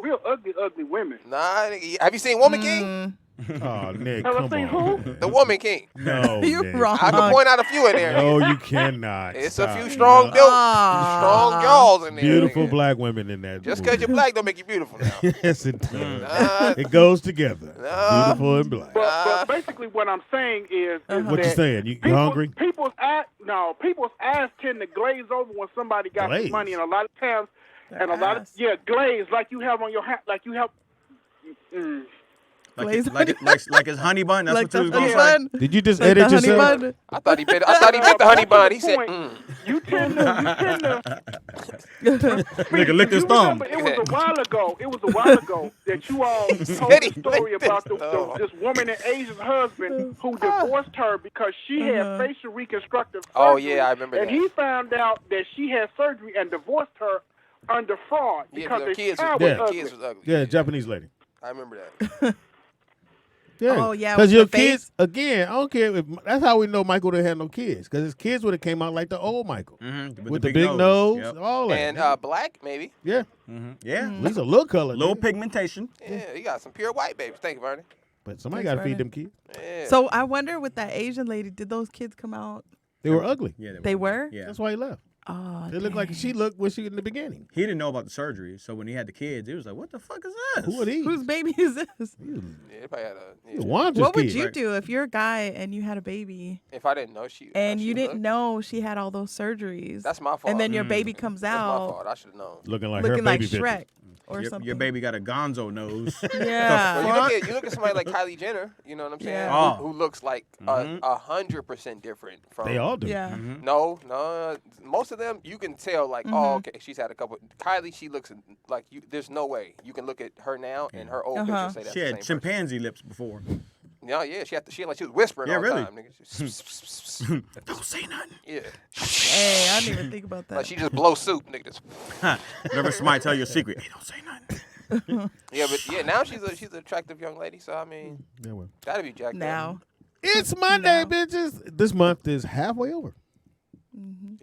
real ugly women. Nah, nigga. Have you seen Woman King? Oh, Nick, Have I come seen on. who? The Woman King. No, You Nick. wrong. I can point out a few in there. No, nigga. you cannot. It's Stop. a few strong No. strong jaws in there. Beautiful nigga. black women in that Just movie. because you're black don't make you beautiful now. Yes, it does. Nah, It goes together. Nah. Beautiful and black. But basically, what I'm saying is What you that saying? You hungry? People's eyes tend to glaze over when somebody got Glaze? some money, and a lot of times, ass. glaze like you have on your hat, like you have. Like his honey bun. That's Like what you was the gonna honey say. bun. Did you just Like edit the honey yourself? bun. I thought he meant the honey bun. He said, You tend to. Nigga licked his You thumb. remember, it was a while ago that you all told Speedy the story licked about his thumb. this woman and Asia's husband who divorced her because she had facial reconstructive surgery. Oh, yeah, I remember and that. he found out that she had surgery and divorced her under fraud Yeah, because the the kids child was, was Yeah. ugly. kids was ugly. Yeah, Japanese lady. I remember that. Yeah. Oh, yeah, Because with your the face. kids, again, I don't care. That's how we know Michael didn't have no kids. Because his kids would have came out like the old Michael. With the big nose, Yep. all that. And black, maybe. yeah. Yeah. At least a little color. Little nigga. pigmentation. Yeah, you got some pure white babies. Thank you, Vernon. But somebody Thanks, got to feed Vernon. them kids. Yeah. So I wonder with that Asian lady, did those kids come out? They were ugly. Yeah, They were? Yeah. That's why he left. Oh, They looked like she looked when she in the beginning. He didn't know about the surgery, so when he had the kids, he was like, "What the fuck is this?" Who are these? whose baby is this? Yeah, they probably had a. Wanda's What would kids. you do if you're a guy and you had a baby If I didn't know she. and how you she didn't looked, know she had all those surgeries? That's my fault. And then your baby comes That's my out fault. I should have known. Looking like looking her like baby picture. Shrek or something. Your baby got a gonzo nose. Yeah. Well, you look at somebody like Kylie Jenner. You know what I'm saying? Yeah. Who looks like 100% different from. They all do. Yeah. No, most of them you can tell like, oh, okay, she's had a couple. Kylie, she looks like you. There's no way you can look at her now and her old picture and say that's She the had same person. chimpanzee lips before. Yeah, she had like she was whispering Yeah, all the really. time. Nigga. Don't say nothing. Yeah, Hey, I didn't even think about that. like she just blow soup, nigga. Just, Whenever somebody tell you a secret, hey, don't say nothing. yeah, but yeah, now she's an attractive young lady. So I mean, Yeah, well. that'd be Jack. now. It's Monday, bitches. This month is halfway over.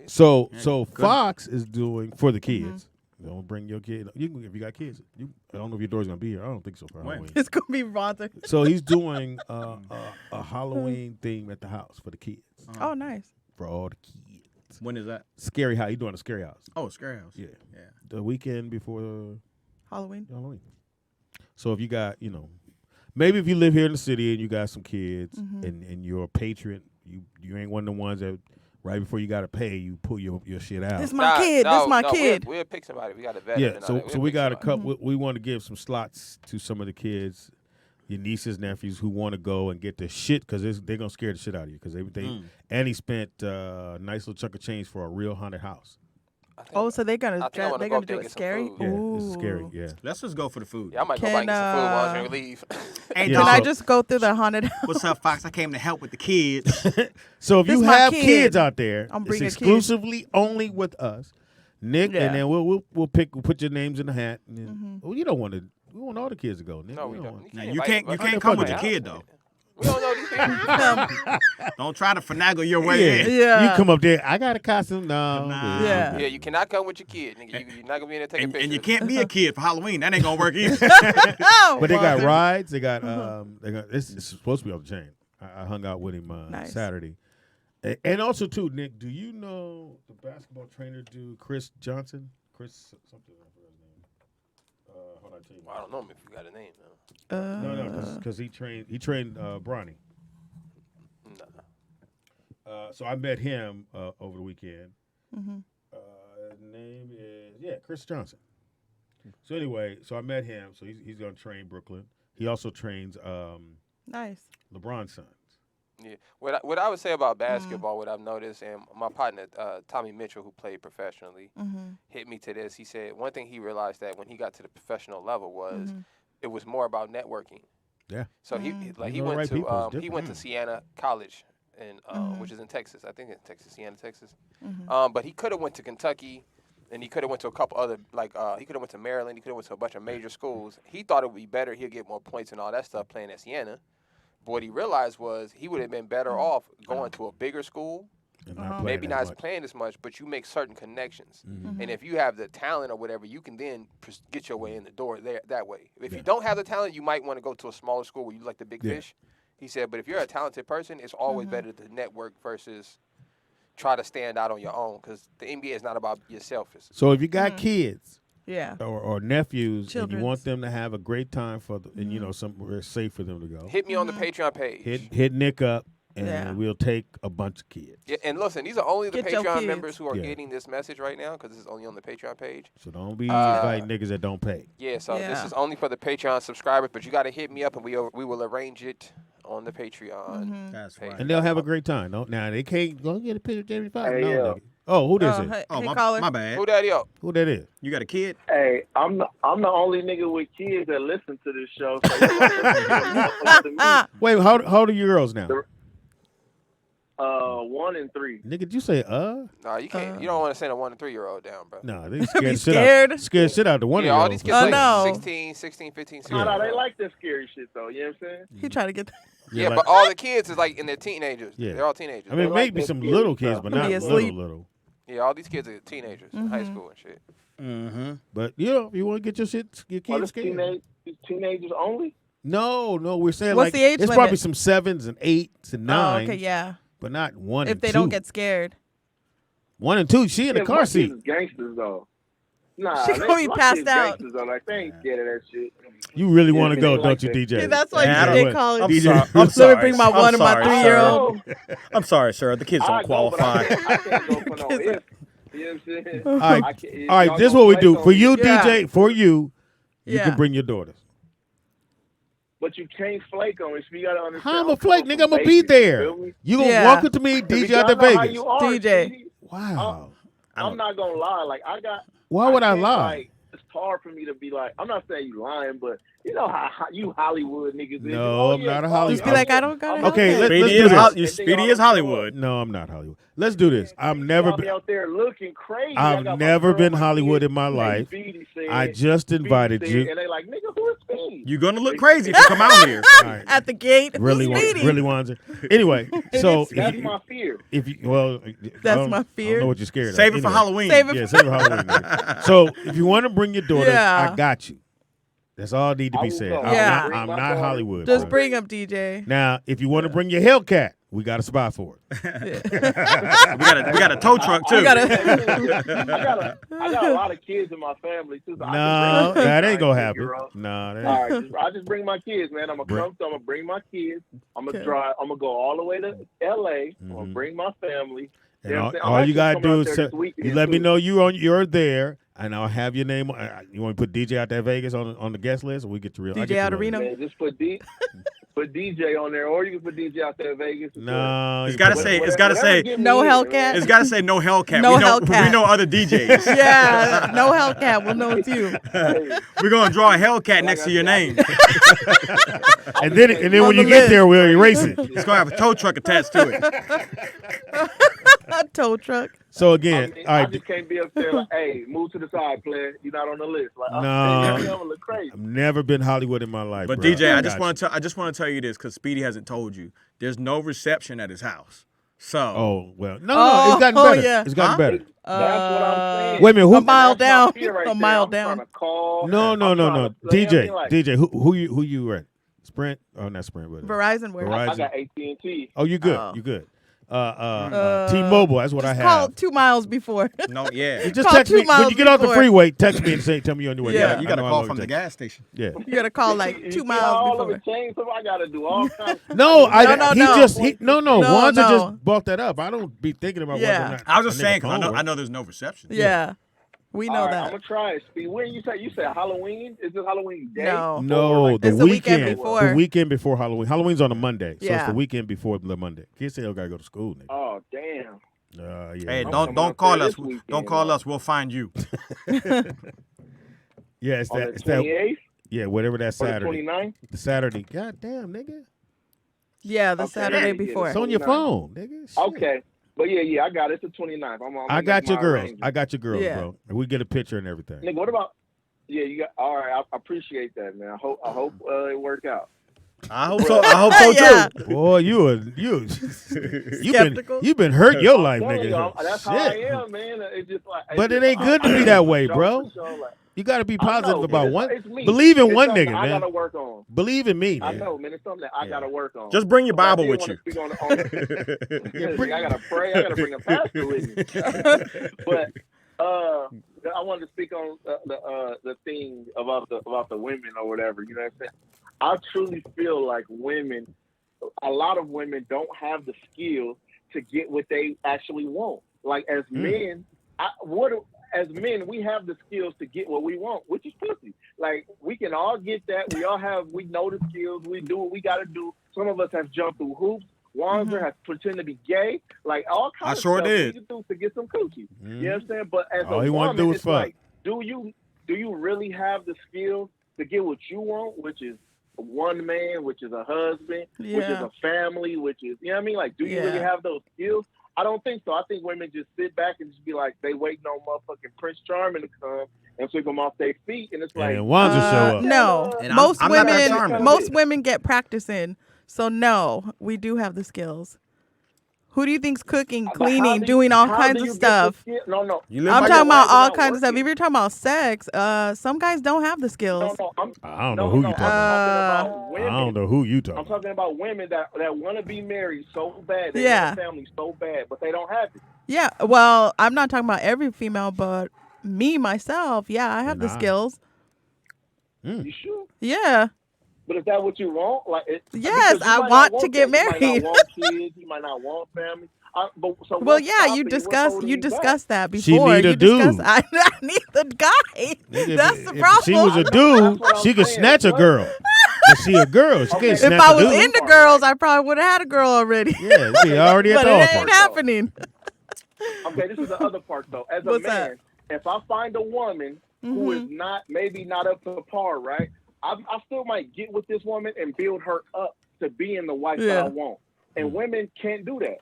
So Fox is doing for the kids. Don't bring your kid. You can, if you got kids. I don't know if your daughter's gonna be here. I don't think so for Halloween. It's going to be Ronda. So he's doing a Halloween theme at the house for the kids. Oh, nice. For all the kids. When is that? Scary House. He's doing a Scary House. Oh, Scary House. Yeah. Yeah. The weekend before Halloween. Halloween. So if you got, maybe if you live here in the city and you got some kids and you're a patron, you ain't one of the ones that right before you got to pay, you pull your shit out. This my kid. This my kid. We'll pick somebody. We got a vet. Yeah, so we got a couple. We want to give some slots to some of the kids, your nieces, nephews who want to go and get the shit because they're gonna scare the shit out of you because and he spent a nice little chunk of change for a real haunted house. Oh, so they're gonna I think I wanna go up there do and it get some scary? food. Yeah, it's scary. Ooh. Yeah. Let's just go for the food. Yeah, I might go buy and get some food while we leave. Hey, Yeah, Can dog, I so- just go through the haunted house? what's up, Fox? I came to help with the kids. So if This you my have kid. kids out there, I'm it's bringing kids. exclusively only with us, Nick, Yeah. and then we'll put your names in the hat. And then, well, you don't want to. We want all the kids to go, Nick. No, we don't don't. want- Now, You you can't can't invite come with my your house, kid man. though. We don't know these people. Don't try to finagle your way in. Yeah. You come up there. I got a costume. No. Nah. Yeah. Yeah, you cannot come with your kid, nigga. You're not gonna be in there taking pictures. And you can't be a kid for Halloween. That ain't gonna work either. Oh, But they got well, rides. They got it's supposed to be off the chain. I hung out with him Nice. Saturday, and also too, Nick. Do you know the basketball trainer dude, Chris Johnson? Chris something. I forgot his name. Hold on, I tell you. Well, I don't know if you got a name though. No, because he trained Bronny. Nah. So I met him over the weekend. His name is Chris Johnson. So anyway, so I met him. So he's going to train Brooklyn. He also trains Nice. LeBron's sons. Yeah. What I would say about basketball, what I've noticed, and my partner Tommy Mitchell, who played professionally, hit me to this. He said one thing he realized that when he got to the professional level was it was more about networking. Yeah. So he You went know the right people, it's he different. went to Siena College, and which is in Texas. I think it's Texas, Siena, Texas. But he could have went to Kentucky, and he could have went to a couple other he could have went to Maryland. He could have went to a bunch of major schools. He thought it would be better. He'll get more points and all that stuff playing at Siena. But what he realized was he would have been better off going to a bigger school And not playing maybe as not as much. playing as much, but you make certain connections. Mm-hmm. And if you have the talent or whatever, you can then get your way in the door there that way. If you don't have the talent, you might want to go to a smaller school where you like the big fish. He said, but if you're a talented person, it's always better to network versus try to stand out on your own, because the NBA is not about yourself. So if you got kids, Yeah. or nephews, and you Children's. want them to have a great time and you know somewhere safe for them to go, Hit me on the Patreon page. hit Nick up, and Yeah. we'll take a bunch of kids. Yeah, and listen, these are only the Get your Patreon kids. members who are Yeah. getting this message right now, because this is only on the Patreon page. So don't be inviting niggas that don't pay. Yeah, so this Yeah. is only for the Patreon subscribers, but you got to hit me up, and we will arrange it on the Patreon. That's page. right. And they'll have a great time. No, now they can't go get a picture of Jamie Foxx. Hey, no, yeah. nigga. Oh, who this is? Hey, Oh, hey, caller. my bad. Who that is? Who that is? You got a kid? Hey, I'm the only nigga with kids that listen to this show. So you listen to me. Wait, how old are your girls now? 1 and 3. Nigga, did you say No, you can't. You don't want to send a 1 and 3-year-old down, bro. No, they scared Be the shit scared. out. Scared shit out the one Yeah, of all y'all. these kids Oh, like no. 16, 15, 15, 16. No, they like that scary shit though. You know what I'm saying? He tried to get. Yeah, like- but all the kids is like in their teenagers. Yeah. They're all teenagers. I mean, like maybe that some scary little kids, stuff. but Be not asleep. little. Yeah, all these kids are teenagers in high school and shit. Mm-hmm. But you know, if you want to get your Well, kids scared. teenagers only? No, we're saying What's like the age it's limit? probably some 7s and 8s and 9s. Oh, okay, yeah. But not 1 If and they 2. don't get scared, 1 and 2, she in the Yeah, car my kids seat. is gangsters though. Nah, She gonna be my passed kids out. Gangsters, though. Like they ain't scared of that shit. You really want to Yeah, go, they don't like you, that. DJ? yeah, that's why Yeah, I DJ don't- calling. I'm DJ. sorry. I'm Let me sorry. bring my I'm one and my sorry, 3-year-old. sir. I'm sorry, sir. The kids I don't go, but qualify. I can't go for no if. You know what I'm saying? All right, I can't- all right. y'all This is gonna what we play do on for me. you, Yeah. DJ. For you, you Yeah. can bring your daughters. But you can't flake on it. So you gotta understand. How I'm a I'm flake, coming nigga? I'm from gonna be Vegas, there. you feel me? You gonna Yeah. walk up to me, Because DJ out to y'all know how Vegas? you are, DJ. Speedy. Wow. I'm not gonna lie. Like I got. Why would I can't, lie? Like, it's hard for me to be like. I'm not saying you lying, but you know how you Hollywood niggas is. No, I'm not a Hollywood. Just be like, I don't got it. Okay, let's Speedy do is, this. Speedy is Hollywood. No, I'm not Hollywood. Let's do this. I've never Y'all be been. out there looking crazy. I I've got my never girl, been my Hollywood kids, in my and life. Speedy said- I just Speedy invited said, you. and they like, nigga, who is Speedy? You're gonna look crazy if you come out here. All right. At the gate. Really, Speedy. really Wanzer. Anyway, so That's my fear. if you well, That's my I fear. don't know what you're scared of. Save it for Anyway. Halloween. Save it Yeah, save it for Halloween. nigga. So if you want to bring your daughters, Yeah. I got you. That's all I need to I be will said. go. Yeah. I'm Bring my not daughter. Hollywood. Just bro. bring him, DJ. Now, if you want to bring your Hellcat, we got a spot for it. We got a tow truck too. We gotta. I got a lot of kids in my family too. So I No, can bring that ain't gonna happen. girl. No, that All ain't. right, I just bring my kids, man. I'm Bring- gonna bring my kids. I'm gonna Okay. drive. I'm gonna go all the way to L.A. I'm gonna Mhm. bring my family. And You know all, what I'm saying? all I'm you actually gotta coming do out is there say, this weekend, you let me too. know you're there, and I'll have your name. You want to put DJ out there Vegas on the guest list, and we get you real. I DJ get you out real. Reno. Man, just put DJ on there, or you can put DJ out there in Vegas. No, It's you gotta put- say- No Hellcat. It's gotta say no Hellcat. No we know, Hellcat. We know other DJs. Yeah, no Hellcat. We'll know it's you. We're gonna draw a Hellcat next to your name. and then On when the you get list. there, we'll erase it. It's gonna have a tow truck attached to it. A tow truck. So again, all I right. just can't be up there like, hey, move to the side, player. You're not on the list. Like, No. I'm gonna look crazy. I've never been Hollywood in my life. But bro. DJ, I got just want to tell you this because Speedy hasn't told you. There's no reception at his house. So Oh well, no, it's gotten Oh, better. yeah. It's gotten Huh? better. That's what I'm saying. Wait a minute, who? A mile That's my down. fear right A there. mile I'm down. trying to call. No. I'm trying to- DJ, like, DJ, who you at? Sprint? Oh, not Sprint, but Verizon where? Verizon. I got AT&T. Oh, you good? Oh. You good? T-Mobile. That's what I Just have. call 2 miles before. no, yeah. You just call text 2 me when miles you get off the before. freeway. Text me and say, "Tell me you're on your way." Yeah. You got to I know call I'm from the gonna gas station. Yeah. You gotta call like You 2 see miles all of before. it changed, so I got to do all kinds. No, No, he no. just no. No, Wanza no. just brought that up. I don't be thinking about. Yeah. whether or not I was just a nigga saying because phone I work. know there's no reception. Yeah, we know I'm that. gonna try it. Speed. When you said Halloween? Is this Halloween day? No. No, the It's the weekend weekend. before. The weekend before Halloween. Halloween's on a Monday, so it's Yeah. the weekend before the Monday. Kids still gotta go to school, nigga. Oh damn. Yeah. Hey, I'm don't coming don't up call there us. this weekend, Don't call though. us. We'll find you. Yeah, it's On that. the It's that. 28th Yeah, whatever that or the Saturday. 29th? The Saturday. God damn, nigga. Yeah, the Okay. Saturday Yeah, before. It's on your 29th. phone, nigga. Shit. Okay. But yeah, I got it. It's the 29th. I'm I got make your my girls. arrangements. I got your girls, Yeah. bro. And we get a picture and everything. Nigga, what about? Yeah, you got. All right, I appreciate that, man. I hope it work out. I hope so. I hope so Yeah. too. Boy, Skeptical. you've been hurt your life, I'm telling nigga. you, that's how I Shit. am, man. It's just like, But it ain't good to be that way, bro. You got to be positive about one. Believe in one nigga, I man. gotta work on. Believe in me, I man. know, man. It's something that I gotta work on. Just bring your But I Bible did with wanna you. speak I gotta pray. I gotta bring a pastor with me. But I wanted to speak on the thing about the women or whatever. You know what I'm saying? I truly feel like a lot of women don't have the skills to get what they actually want. Like as men, as men, we have the skills to get what we want, which is pussy. Like we can all get that. We know the skills. We do what we got to do. Some of us have jumped through hoops. Wanzer has pretended to be gay. Like all kinds of stuff you can do to get some coochie. You know what I'm saying? But as All a he wanna woman, do is it's fuck. like, do you really have the skills to get what you want, which is one man, which is a husband, which is Yeah. a family, which is, you know what I mean? Like, do you really have those skills? I don't think so. I think women just sit back and just be like, they waiting on motherfucking Prince Charming to come and sweep them off their feet, and it's like, And Wanza show up. No, And most I'm not that charming. women get practice in. So no, we do have the skills. Who do you think's cooking, But cleaning, how doing all how kinds do of you get the stuff? skill? No. You live I'm by talking your about all without kinds of stuff. working. If you're talking about sex, some guys don't have the skills. No, I don't know who you I'm talking talking about I women. don't know who you I'm talking. talking about women that want to be married so bad, they Yeah. want a family so bad, but they don't have it. Yeah, well, I'm not talking about every female, but me myself, yeah, I have the Nah. skills. You sure? Yeah. But is that what you want? Like, Yes, because you I might want not to get that. You might married. not want kids. You might not want family. So Well, what's yeah, stopping What's you holding discussed that She before. need a You discussed- dude. I need the guy. Nigga, That's if- the if problem. she was a That's dude, what I'm she could saying. snatch a What? girl. But she a girl. She can't If snatch if I a was dude. into girls, I probably would have had a girl already. Yeah, she already at But the it offer. ain't happening. Okay, this is the other part though. As a What's man, if I find a woman who is maybe not up to par, right? I still might get with this woman and build her up to being the wife that Yeah. I want. And women can't do that.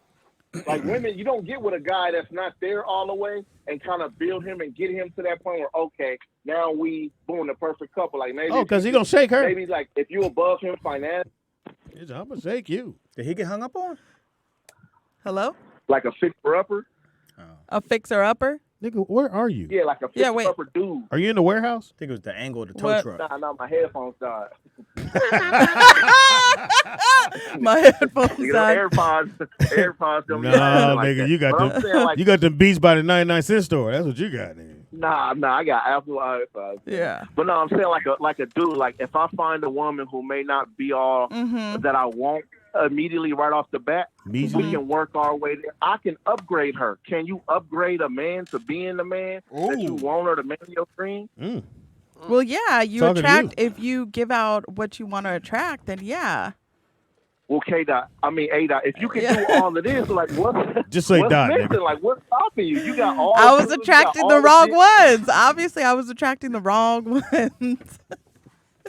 Like women, you don't get with a guy that's not there all the way and kind of build him and get him to that point where, okay, now we boom, the perfect couple. Like maybe Oh, because he going to shake her. maybe like if you above him financially, I'm going to shake you. Did he get hung up on? Hello? like a fixer upper. A fixer upper? Nigga, where are you? Yeah, like a Yeah, fixer wait. upper dude. Are you in the warehouse? I think it was the angle of the tow What? truck. Nah, my headphones died. My headphones You know, died. AirPods don't be Nah, acting like nigga, that. you got But I'm them. saying, like, You got them Beats by the 99-cent store. That's what you got, nigga. Nah, I got Apple iPods. Yeah. But no, I'm saying like a dude. Like if I find a woman who may not be all that I want immediately right off the bat, we can work our way there. I can upgrade her. Can you upgrade a man to being the man that you want or the man of your dream? Well, yeah, you Talking to attract if you give out what you want to attract, then yeah. Well, K-Dot, I mean A-Dot, if you can do all of this, like what's Just say dot, missing? nigga. Like what's stopping you? You got all. I was the tools, you got attracting all the wrong shit. ones. Obviously, I was attracting the wrong ones.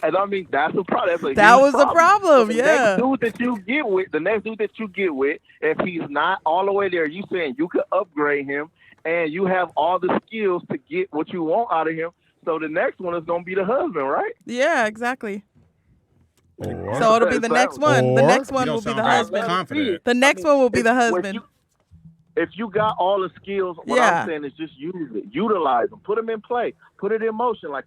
And I mean that's a problem. That's a That huge was a problem, The yeah. next dude that you get with, if he's not all the way there, you saying you could upgrade him, and you have all the skills to get what you want out of him. So the next one is gonna be the husband, right? Yeah, exactly. Or, So it'll be the next one. The Or- next You one don't will be sound the very husband. confident. The next one will be the husband. If you got all the skills, what Yeah. I'm saying is just use it, utilize them, put them in play, put it in motion. Like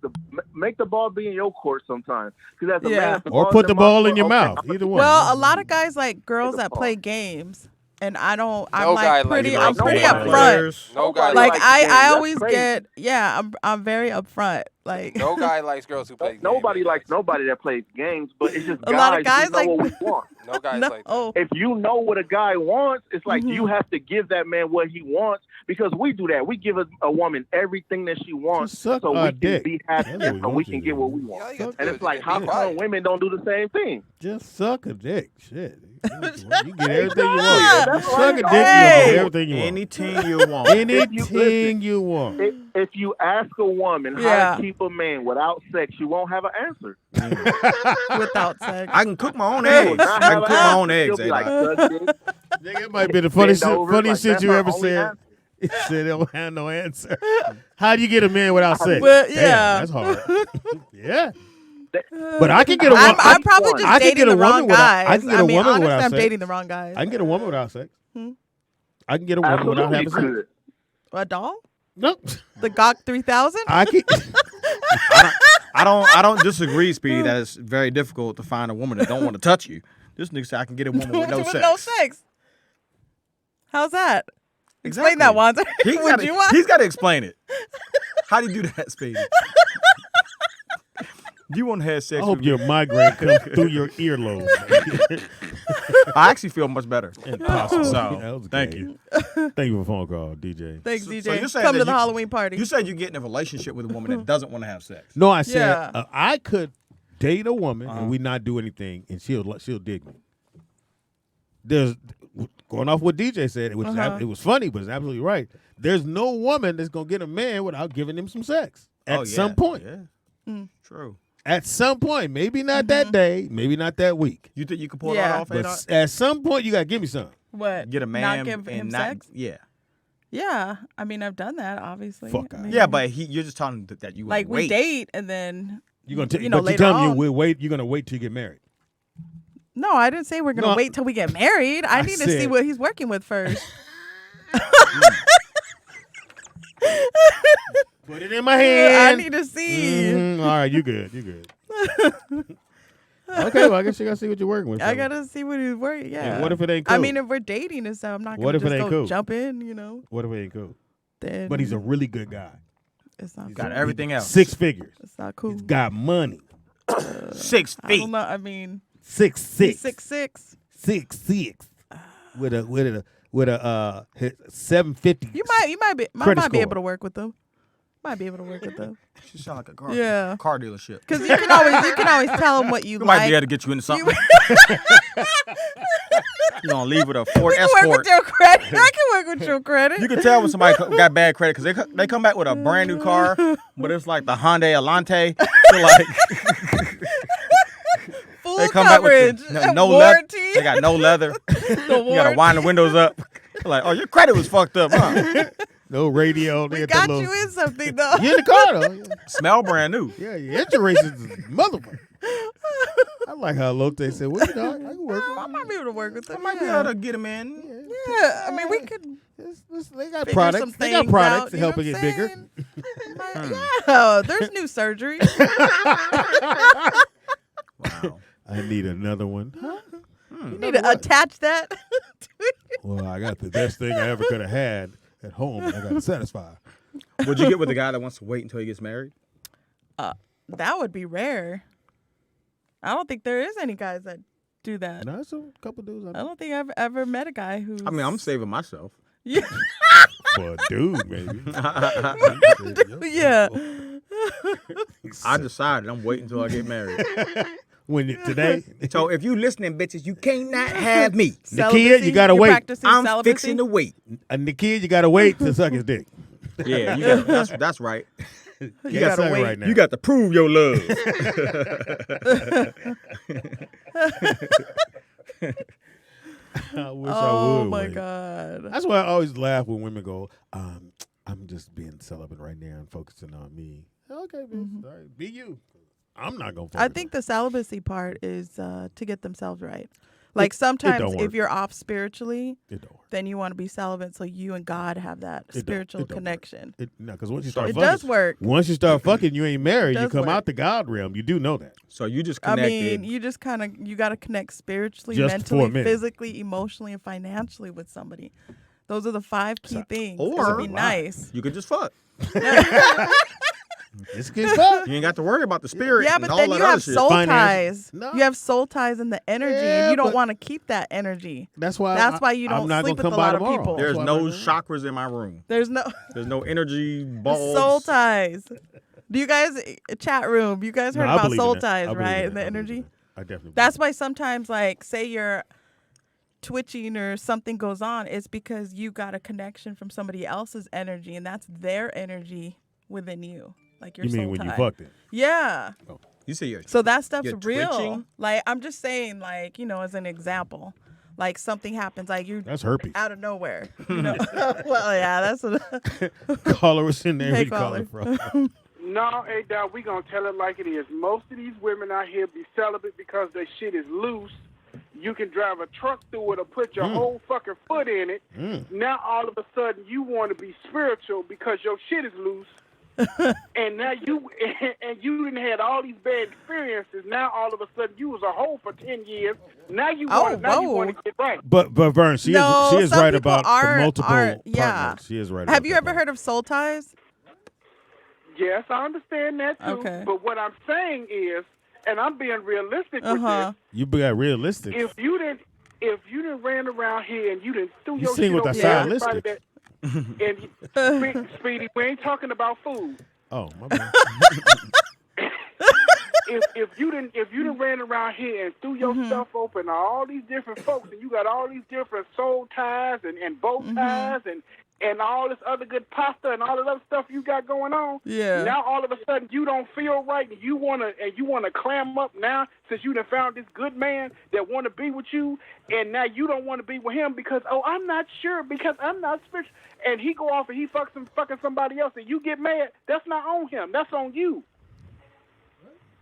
make the ball be in your court sometimes. Because as a Yeah. man, if or ball's put the my ball court, in your okay, mouth. I'm Either one. Well, a lot of guys like girls Take a that ball. play games, and I don't. I'm No guy like likes pretty. girls I'm who pretty play upfront. games. No guy Like likes I games. That's always crazy. get. Yeah, I'm very upfront. Like No guy likes girls who play. Nobody games. likes nobody that plays games, but it's just A lot of guys who know like- what we want. No guys no. like that. If you know what a guy wants, it's like Mm-hmm. you have to give that man what he wants because we do that. We give a woman everything that she wants Just suck so we our can dick. be happy That's what we and we want can you get to what do. we want. All you gotta And do it's like is how be come quiet. women don't do the same thing? Just suck a dick. Shit. You get everything you Yeah. want. That's Suck a right. dick, you Hey. get everything you want. Anything you want. Anything you want. If you ask a woman how Yeah. to keep a man without sex, she won't have an answer. without sex. I can cook my own She will eggs. not I have can an cook my own answer. eggs. She'll be like, A-Dot. "Suck dick." Nigga, it might be the funniest, Bend over, funniest like, shit you that's ever her only said. answer. He said they don't have no answer. How do you get a man without sex? But, Damn, yeah. that's hard. Yeah. But I can get a woman. I'm probably just I can dating get a the wrong woman without. guys. I can get a woman honestly, without I'm sex. dating the wrong guys. I can get a woman without sex. Hmm? I can get a woman without having sex. Absolutely A doll? Nope. The Gawk 3000? I can. I don't disagree, Speedy, that it's very difficult to find a woman that don't want to touch you. This nigga said I can get a woman with no sex. No sex. How's that? Exactly. Explain that, Wanzer. He's got to explain it. How do you do that, Speedy? Do you want to have sex I hope with your me? migraine comes through your earlobe. I actually feel much better. Impossible. So, That was thank great. you. Thank you for the phone call, DJ. Thanks, So DJ. you're saying Come that to the you- Halloween party. You said you get in a relationship with a woman that doesn't want to have sex. No, I said Yeah. I could date a woman and we not do anything, and she'll dig me. There's going off what DJ said. It was funny, but it's absolutely right. There's no woman that's gonna get a man without giving him some sex at some point. Yeah. True. At some point, maybe not that day, maybe not that week, You think you can pull Yeah. that off? but A-Dot? at some point you gotta give me some. What? Get a man Not give him and not sex? yeah. Yeah. I mean, I've done that, obviously. Fuck I out. mean, Yeah, but you're just telling him that you would like we wait. date and then You're gonna you know, but later you're telling on. me you're gonna wait till you get married. No, I didn't say we're gonna No, wait till we get married. I need to see said- what he's working with first. Put it in my hand. I need to see. Mhm. All right, you good. You good. Okay, well, I guess you gotta see what you're working with. I fella. gotta see what he's working. Yeah. And what if it ain't cool? I mean, if we're dating and stuff, I'm not What gonna if it just ain't go cool? jump in. You know. What if it ain't cool? Then But he's a really good guy. It's not. Got cool. everything else. 6 figures. It's not cool. He's got money. 6 I feet. don't know. I mean, 6'6". he's 6'6". 6'6". With a 750. You might be Credit might be score. able to work with them. Might be able to work with them. She sound like a car. Yeah. Car dealership. Because you can always tell them what you We like. might be able to get you into something. You're gonna leave with a Ford We can work Escort. with your credit. I can work with your credit. You can tell when somebody got bad credit because they come back with a brand new car, but it's like the Hyundai Elante. So like Full they come back coverage. with no leather. warranty. They got no leather. The You gotta warranty. wind the windows up. Like, oh, your credit was fucked up, huh? No radio. We got you in something though. You in the car though. Smell brand new. Yeah, your interest is motherfucker. I like how Lotte said, "Well, you know, I can work with I might be able to work with them. I might be yeah. able to get him in. Yeah, I mean, we could They got figure products. some They got things products out, to you know help it what get I'm bigger. saying? Yeah, there's new surgery. Wow. I need another one. You need to attach that. Well, I got the best thing I ever could have had at home. I got to satisfy. Would you get with the guy that wants to wait until he gets married? That would be rare. I don't think there is any guys that do that. No, there's a couple dudes. I don't think I've ever met a guy who. I mean, I'm saving myself. Yeah. For a dude, maybe. Yeah. I decided I'm waiting until I get married. Today, So if you listening, bitches, you can't not have me. Nakia, you gotta You're wait. practicing I'm celibacy? fixing to wait. Nakia, you gotta wait to suck his dick. Yeah, that's right. You gotta got something wait. right now. You got to prove your love. I wish I Oh would. my wait. God. That's why I always laugh when women go, I'm just being celibate right now and focusing on me. Okay, bitch. All right, be you. I'm not going to I think the celibacy part is to get themselves right. Like sometimes don't if work. you're off spiritually, it don't work. then you want to be celibate so you and God have that spiritual it don't work. connection. No, because once you start It fucking, does work. once you start fucking, you ain't married. You does come work. out the God realm. You do know that. So you just I connected. mean, you just kind of you got to connect spiritually, Just for a mentally, minute. physically, emotionally, and financially with somebody. Those are the 5 key things. or- it would be Wow. nice. you could just fuck. It's good fuck. You ain't got to worry about the spirit. Yeah, and but all then that you other have shit. soul Finance. ties. No. You have soul ties in the energy, Yeah, and you don't but- want to keep that energy. That's why. That's why you I'm don't not sleep gonna with come a by lot of tomorrow. people. There's That's why no I'm not- chakras in my room. There's no There's no energy balls. soul ties. Do you guys chat room? You guys No, heard I about believe in soul that. ties, I believe right? in And that. the I believe energy. in that. I definitely. That's why sometimes, like, say you're twitching or something goes on, it's because you got a connection from somebody else's energy, and that's their energy within you, like your You soul mean when tie. you fucked it? Yeah. You say you're So that stuff's You're real. twitching? Like, I'm just saying, like, you know, as an example, like something happens, like you That's herpes. out of nowhere. You know? Well, yeah, that's what. Caller was in there. Hey, Where you calling caller. from? No, hey, dog, we gonna tell it like it is. Most of these women out here be celibate because their shit is loose. You can drive a truck through it or put your whole fucking foot in it. Now all of a sudden you want to be spiritual because your shit is loose. And now you didn't had all these bad experiences. Now all of a sudden you was a hoe for 10 years. Now you want to get right. But Vern, she is some right people about the multiple partners. Yeah. She is right. Have you ever heard of soul ties? Yes, I understand that too. Okay. But what I'm saying is, and I'm being realistic with this. You got realistic. If you didn't ran around here and you didn't threw You your sing shit with over the everybody stylistic. and Speedy, we ain't talking about food. Oh, my bad. if you didn't ran around here and threw your stuff open to all these different folks, and you got all these different soul ties and bow ties and all this other good pasta and all this other stuff you got going on. Yeah. Now all of a sudden you don't feel right and you wanna clam up now since you done found this good man that wanna be with you, and now you don't want to be with him because I'm not sure because I'm not spiritual, and he go off and he fucking somebody else and you get mad. That's not on him. That's on you.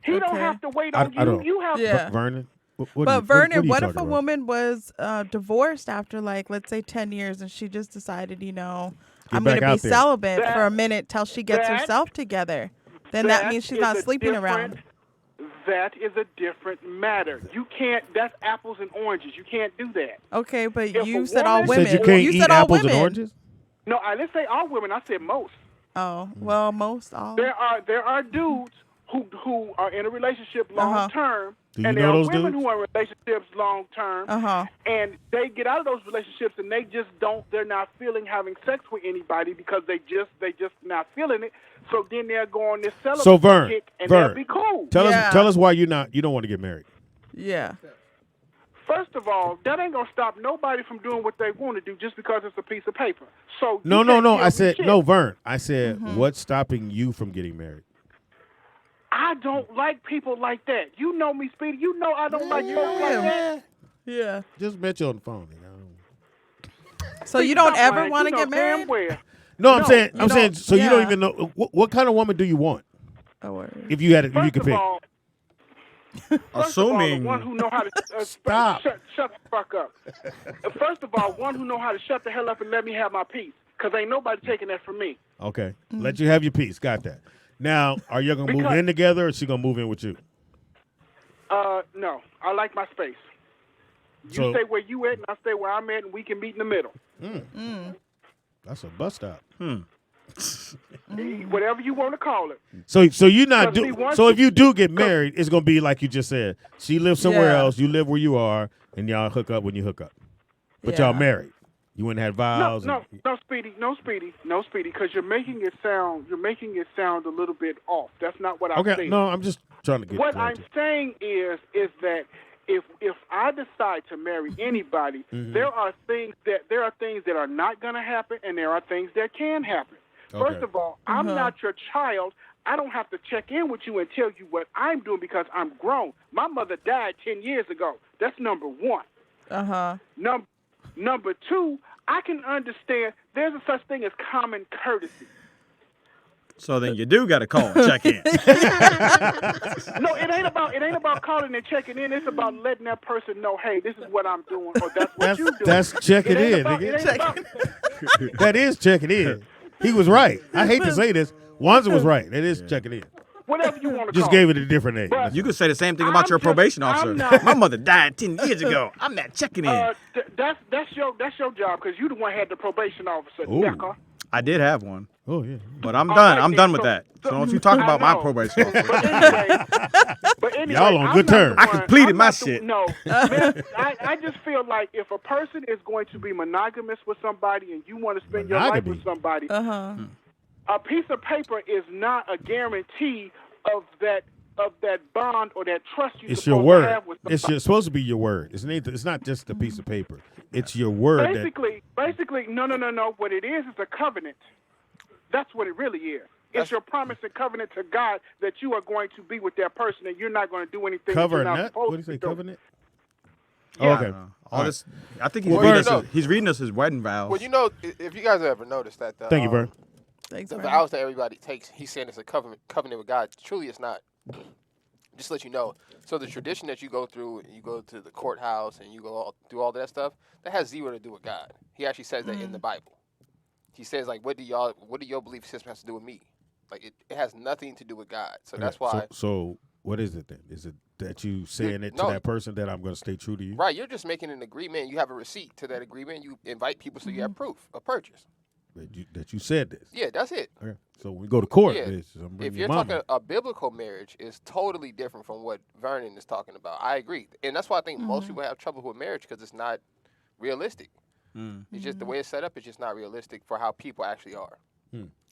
He don't have to wait on you. I don't. You have to. Vernon. Vernon, what if a woman was divorced after, like, let's say 10 years and she just decided, I'm going to be celibate for a minute till she gets herself together? Then that means she's not sleeping around. That is a different matter. You can't, that's apples and oranges. You can't do that. Okay, but If you a said all woman- women. You said you can't eat said all apples women. and oranges? No, I didn't say all women. I said most. Oh, well, most all. There are dudes who are in a relationship long term, Do you and know there are those women dudes? who are in relationships long term, and they get out of those relationships and they're not feeling having sex with anybody because they just not feeling it. So then they'll go on this celibate kick and they'll be cool. Tell us why you don't want to get married. Yeah. First of all, that ain't gonna stop nobody from doing what they want to do just because it's a piece of paper. So No. I said shit. no, Vern. I said what's stopping you from getting married? I don't like people like that. You know me, Speedy. You know I don't like folks like that. Yeah. Just met you on the phone. So you don't ever want to get married? No, I'm saying. So you don't Yeah. even know what kind of woman do you want? Oh, if you had it, if you First could of pick. all, Assuming the one who know how to Stop. Shut the fuck up. First of all, one who know how to shut the hell up and let me have my peace, because ain't nobody taking that from me. Okay, let you have your piece. Got that. Now, are you gonna move Because- in together, or is she gonna move in with you? No, I like my space. You So- stay where you at, and I stay where I'm at, and we can meet in the middle. That's a bus stop. Whatever you want to call it. So you not Because see, do. once So you- if you do get married, it's gonna be like you just said. She lives somewhere Yeah. else. You live where you are, and y'all hook up when you hook up. But Yeah. y'all married. You wouldn't have vows. No, Speedy, because you're making it sound a little bit off. That's not what I'm Okay. saying. No, I'm just trying to get. What right I'm saying is that if I decide to marry anybody, there are things that are not going to happen, and there are things that can happen. Okay. First of all, I'm not your child. I don't have to check in with you and tell you what I'm doing because I'm grown. My mother died 10 years ago. That's number one. Number two, I can understand there's a such thing as common courtesy. So then you do got to call and check in. No, it ain't about calling and checking in. It's about letting that person know, hey, this is what I'm doing, or that's what you do. That's checking in, It nigga. ain't about, That is checking in. He was right. I hate to say this. Wanza was right. It is checking in. whatever you want to Just call gave it. it a different name. But- You could say the same thing about your probation officer. My mother died 10 years ago. I'm not checking in. That's your job because you the one had the probation officer. Ooh. Decker. I did have one, Oh yeah. but I'm All done. right, I'm then. done with that. So don't you talk I about my know. probation officer. But anyway, Y'all on I'm good not the terms. I one- completed I'm my not the- shit. No, man, I just feel like if a person is going to be monogamous with somebody and you want to spend your life Monogamy. with somebody, a piece of paper is not a guarantee of that bond or that trust you're It's supposed your to word. have with somebody. It's supposed to be your word. It's not just a piece of paper. It's your word. Basically, no. What it is a covenant. That's what it really is. It's your promise and covenant to God that you are going to be with that person and you're not going to do anything that you're not Covenant. supposed What do you say? to do. Covenant. Yeah. Oh, okay. All this. I think he's Well, reading you know- us. He's reading us his wedding vows. Well, you know, if you guys have ever noticed that. Thank you, Vern. Thanks, the Brian. vows that everybody takes, he's saying it's a covenant with God. Truly, it's not. Just to let you know. So the tradition that you go through, you go to the courthouse and you go through all that stuff, that has zero to do with God. He actually says that in the Bible. He says, like, what do your belief system has to do with me? Like, it has nothing to do with God. So that's why. So what is it then? Is it that you saying it to that person that I'm going to stay true to you? Right. You're just making an agreement. You have a receipt to that agreement. You invite people so you have proof of purchase. That you said this. Yeah, that's it. Okay. So when we go to court, if you're talking a biblical marriage, is totally different from what Vernon is talking about. I agree, and that's why I think most people have trouble with marriage because it's not realistic. It's just the way it's set up. It's just not realistic for how people actually are.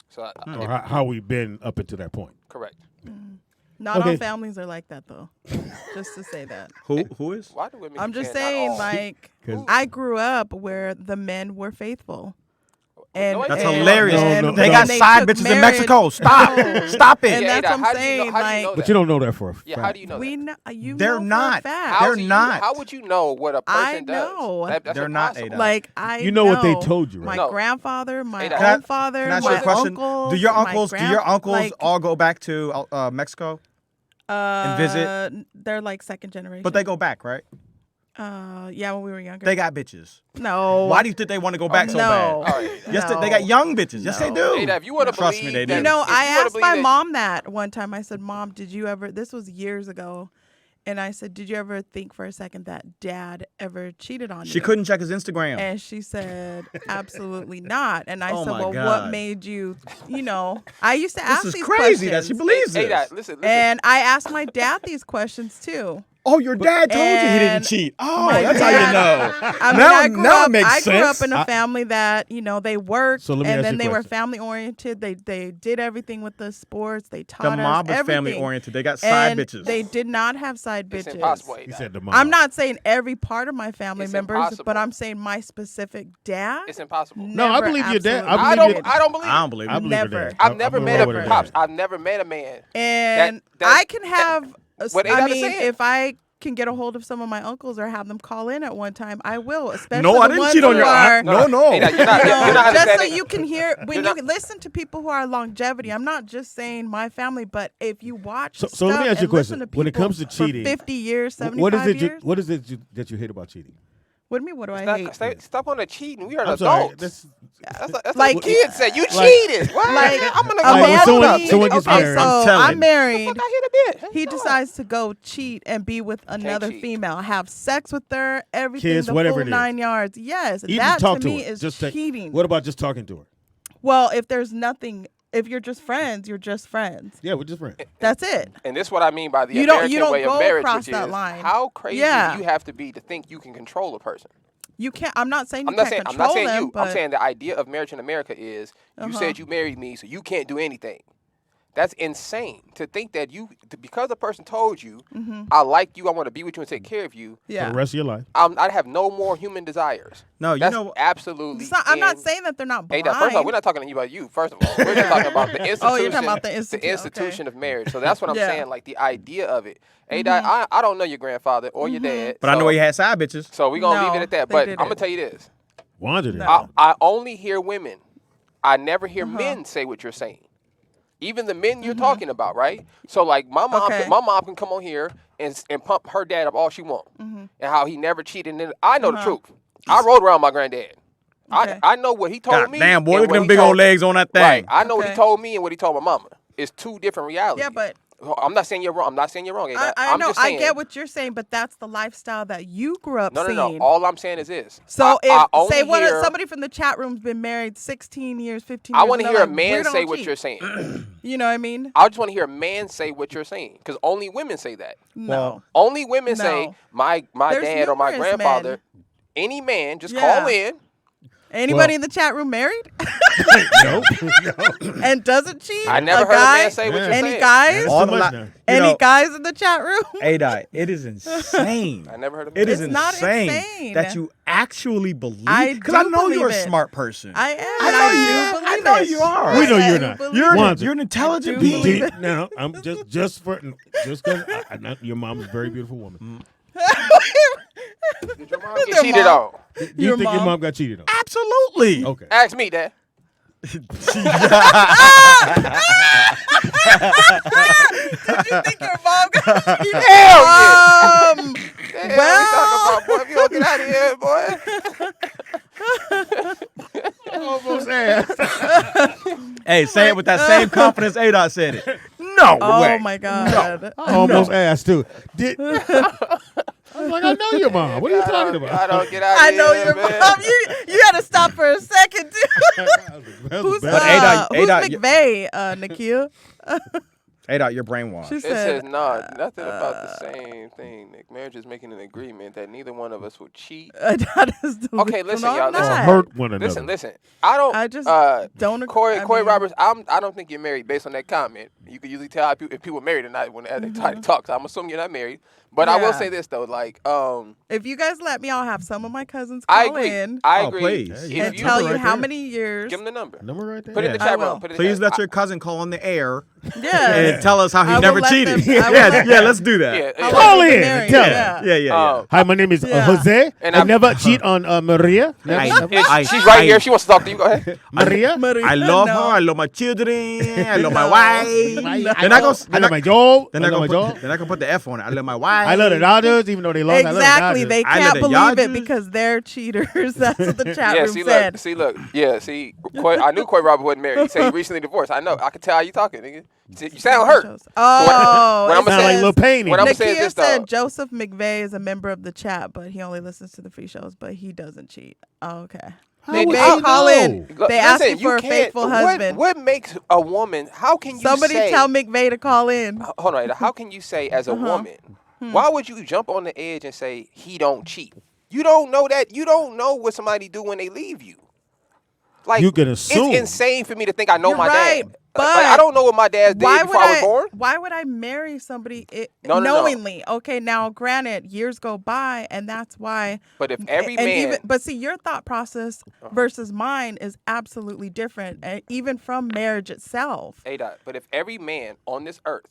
So how we've been up until that point. Correct. Not all families are like that, though. Just to say that. Who is? Why do women? I'm just saying, like, I grew up where the men were faithful. And that's hilarious. They got they side bitches in Mexico. Stop. Stop it. And that's what I'm saying. Like, but you don't know that for a fact. Yeah, how do you know that? They're not. They're not. How would you know what a person does? They're not. Like you know what they told you, right? My grandfather, my own father, my uncles. Do your uncles all go back to Mexico and visit? They're like second generation. But they go back, right? Yeah, when we were younger. They got bitches. No. Why do you think they want to go back so bad? Yes, they got young bitches. Yes, they do. Hey, if you want to trust me, they do. You know, I asked my mom that one time. I said, "Mom, did you ever?" This was years ago, and I said, "Did you ever think for a second that Dad ever cheated on you?" She couldn't check his Instagram, and she said, "Absolutely not." And I said, "Well, what made you?" You know, I used to ask these questions. This is crazy that she believes this. Listen. And I asked my dad these questions too. Oh, your dad told you he didn't cheat. Oh, that's how you know. I makes sense. I grew up in a family that, you know, they worked and then they were family oriented. They did everything with the sports. They taught us everything. The mob was family oriented. They got side bitches. They did not have side bitches. It's impossible. He said the mob. I'm not saying every part of my family members, but I'm saying my specific dad. It's impossible. No, I believe your dad. I don't believe. I don't believe. I believe Never. I've never met a pops. I've never met a man. And I can have. I mean, saying. if I can get a hold of some of my uncles or have them call in at one time, I will. Especially no, I didn't cheat on your aunt. No. Hey, you're not just so you can hear when you listen to people who are longevity. I'm not just saying my family, but if you watch. So let me ask you a question. When it comes to cheating, 50 years, 75 years. What is it that you hate about cheating? What do you mean? What do I hate? Stop on the cheating. We are I'm adults. Sorry, that's like kids say. You cheated. What? Like I'm gonna go someone gets married. I'm married. I hit a bit. He decides to go cheat and be with another female, have sex with her, everything, kids, the whatever full 9 yards. Yes, even that talk to me is cheating. What about just talking to her? Well, if there's nothing. If you're just friends, you're just friends. Yeah, we're just friends. That's it. And this is what I mean by the American way of marriage, which is how crazy do you have to be to think you can control a person? You can't. I'm not saying you can't control I'm not saying them, you. but I'm saying the idea of marriage in America is you said you married me, so you can't do anything. That's insane to think that because a person told you, I like you, I want to be with you and take care of you. Yeah. For the rest of your life. I'd have no more human desires. No, that's absolutely. I'm not saying that they're not blind. Hey, first of all, we're not talking about you. First of all, we're just talking about the institution. Oh, you're talking about the institution of marriage. So that's what I'm saying. Like the idea of it. Hey, I don't know your grandfather or your dad, but I know he had side bitches. So we're gonna leave it at that. But I'm gonna tell you this. I only hear women. I never hear men say what you're saying. Even the men you're talking about, right? So like my mom can come on here and pump her dad up all she wants, and how he never cheated. And I know the truth. I rode around my granddad. I know what he told me. Damn, boy, look at them big old legs on that thing. Right. I know what he told me and what he told my mama. It's two different realities. Yeah, but I'm not saying you're wrong. I'm not saying you're wrong. I know. I get what you're saying, but that's the lifestyle that you grew up seeing. No. All I'm saying is this. So somebody from the chat room's been married 16 years, 15 years. I want to hear a man say what you're saying. You know what I mean? I just want to hear a man say what you're saying, because only women say that. No. Only women say my dad or my grandfather. Any man just call in. Anybody in the chat room married? No. And doesn't cheat? I never heard a man say what you're saying. Any guys? Any guys in the chat room? Adai, it is insane. I never heard of it. It is insane that you actually believe. Because I know you're a smart person. I am. I know you are. We know you're not. You're an intelligent being. No, I'm just because your mom is a very beautiful woman. Did your mom get cheated on? Do you think your mom got cheated on? Absolutely. Okay. Ask me, Dad. Did you think your mom got cheated? Hell yeah. Well, we talking about, boy, if you don't get out of here, boy. Almost asked. Hey, say it with that same confidence A-Dot said it. No way. Oh my God. I almost asked too. I was like, I know your mom. What are you talking about? I don't get out of I here, know your man. mom. You had to stop for a second too. Who's McVeigh, Nikhil? A-Dot, you're brainwashed. She It said, says nothing about the same thing, Nick. Marriage is making an agreement that neither one of us will cheat. Okay, listen, y'all. Listen, hurt one another. listen. I just don't. Corey Roberts, I don't think you're married based on that comment. You can usually tell if people are married or not when they try to talk. So I'm assuming you're not married. But I will say this though, like, if you guys let me, I'll have some of my cousins call in. I agree. Please. And tell you how many years. Give them the number. Number right there. Put it in the chat room. Please let your cousin call on the air. Yeah. And tell us how he never cheated. Yeah, let's do that. Yeah. Call in and tell us. Yeah. Hi, my name is Jose. And I never cheat on Maria. She's right here. She wants to talk to you. Go ahead. Maria. I love her. I love my children. I love my wife. I love my job. Then I can put the F on it. I love my wife. I love the Dodgers, even though they lost. Exactly. They I can't love the believe it Dodgers. because they're cheaters. That's what the chat room said. said. I knew Corey Robert wasn't married. He said he recently divorced. I know. I can tell how you talking, nigga. You sound hurt. Oh, what I'm sound like Lil Payne. What I'm gonna say is this, said though. Joseph McVeigh is a member of the chat, but he only listens to the free shows, but he doesn't cheat. Oh, okay. They call in. They ask you for a faithful husband. What makes a woman? How can you Somebody say? tell McVeigh to call in. Hold on. How can you say as a woman? Why would you jump on the edge and say he don't cheat? You don't know that. You don't know what somebody do when they leave you. Like, you can assume. It's insane for me to think I know You're my right, dad. but like, I don't know what my dad did before I was born. Why would I marry somebody knowingly? Okay, now granted, years go by, and that's why. But if every man, but see, your thought process versus mine is absolutely different, even from marriage itself. A-Dot. But if every man on this earth,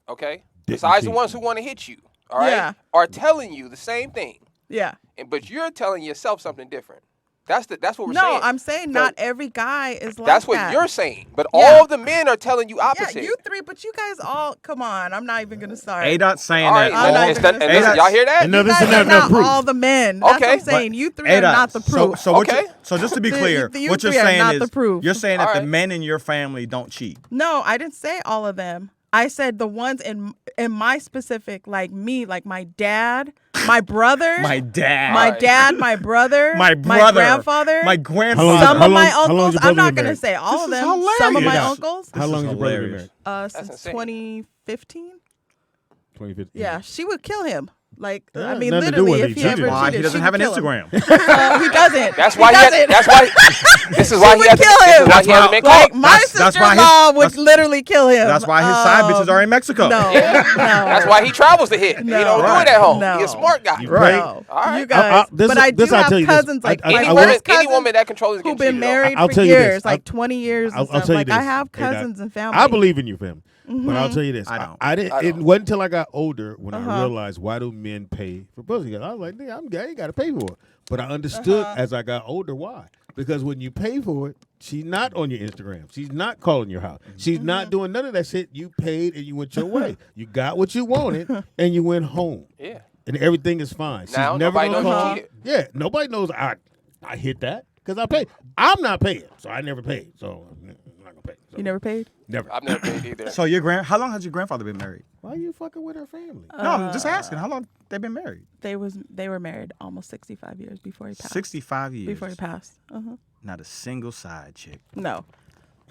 okay, besides the ones who want to hit you, all right, are telling you the same thing. Yeah. But you're telling yourself something different. That's what we're saying. No, I'm saying not every guy is like that. That's what you're saying. But all of the men are telling you opposite. Yeah, you three, but you guys all, come on. I'm not even going to start. A-Dot saying that. Y'all hear that? No, this is not all the men. That's what I'm saying. You three are not the proof. So just to be clear, what you're saying is you're saying that the men in your family don't cheat. No, I didn't say all of them. I said the ones in my specific, like me, like my dad, my brother, my brother, my grandfather, some of my uncles. I'm not going to say all of them. Some of my uncles. How long has your brother been married? Since 2015. 2015. Yeah, she would kill him. Like, yeah, I mean, literally, if he ever cheated, why he doesn't have an Instagram. He doesn't. That's why. This is why he would kill him. That's why like my sister-in-law would literally kill him. That's why his side bitches are in Mexico. No, that's why he travels to hit. No, he don't do it at home. He's a smart guy. Right. No. All right. You guys, but I do have cousins like any woman that controls who've been married for years, like 20 years. I'll tell you this. I have cousins and family. I believe in you, fam. But I'll tell you this. I don't. It wasn't until I got older when I realized why do men pay for pussy. I was like, nigga, I'm gay. You got to pay for it. But I understood as I got older why. Because when you pay for it, she's not on your Instagram. She's not calling your house. She's not doing none of that shit. You paid and you went your way. You got what you wanted and you went home. Yeah. And everything is fine. Now she's never nobody knows call. you cheated. Yeah, nobody knows I hit that because I paid. I'm not paying, so I never paid. So I'm not going to pay. So. You never paid? Never. I've never paid either. So how long has your grandfather been married? Why are you fucking with her family? No, I'm just asking. How long they been married? They were married almost 65 years before he passed. 65 years. Before he passed. Not a single side chick. No.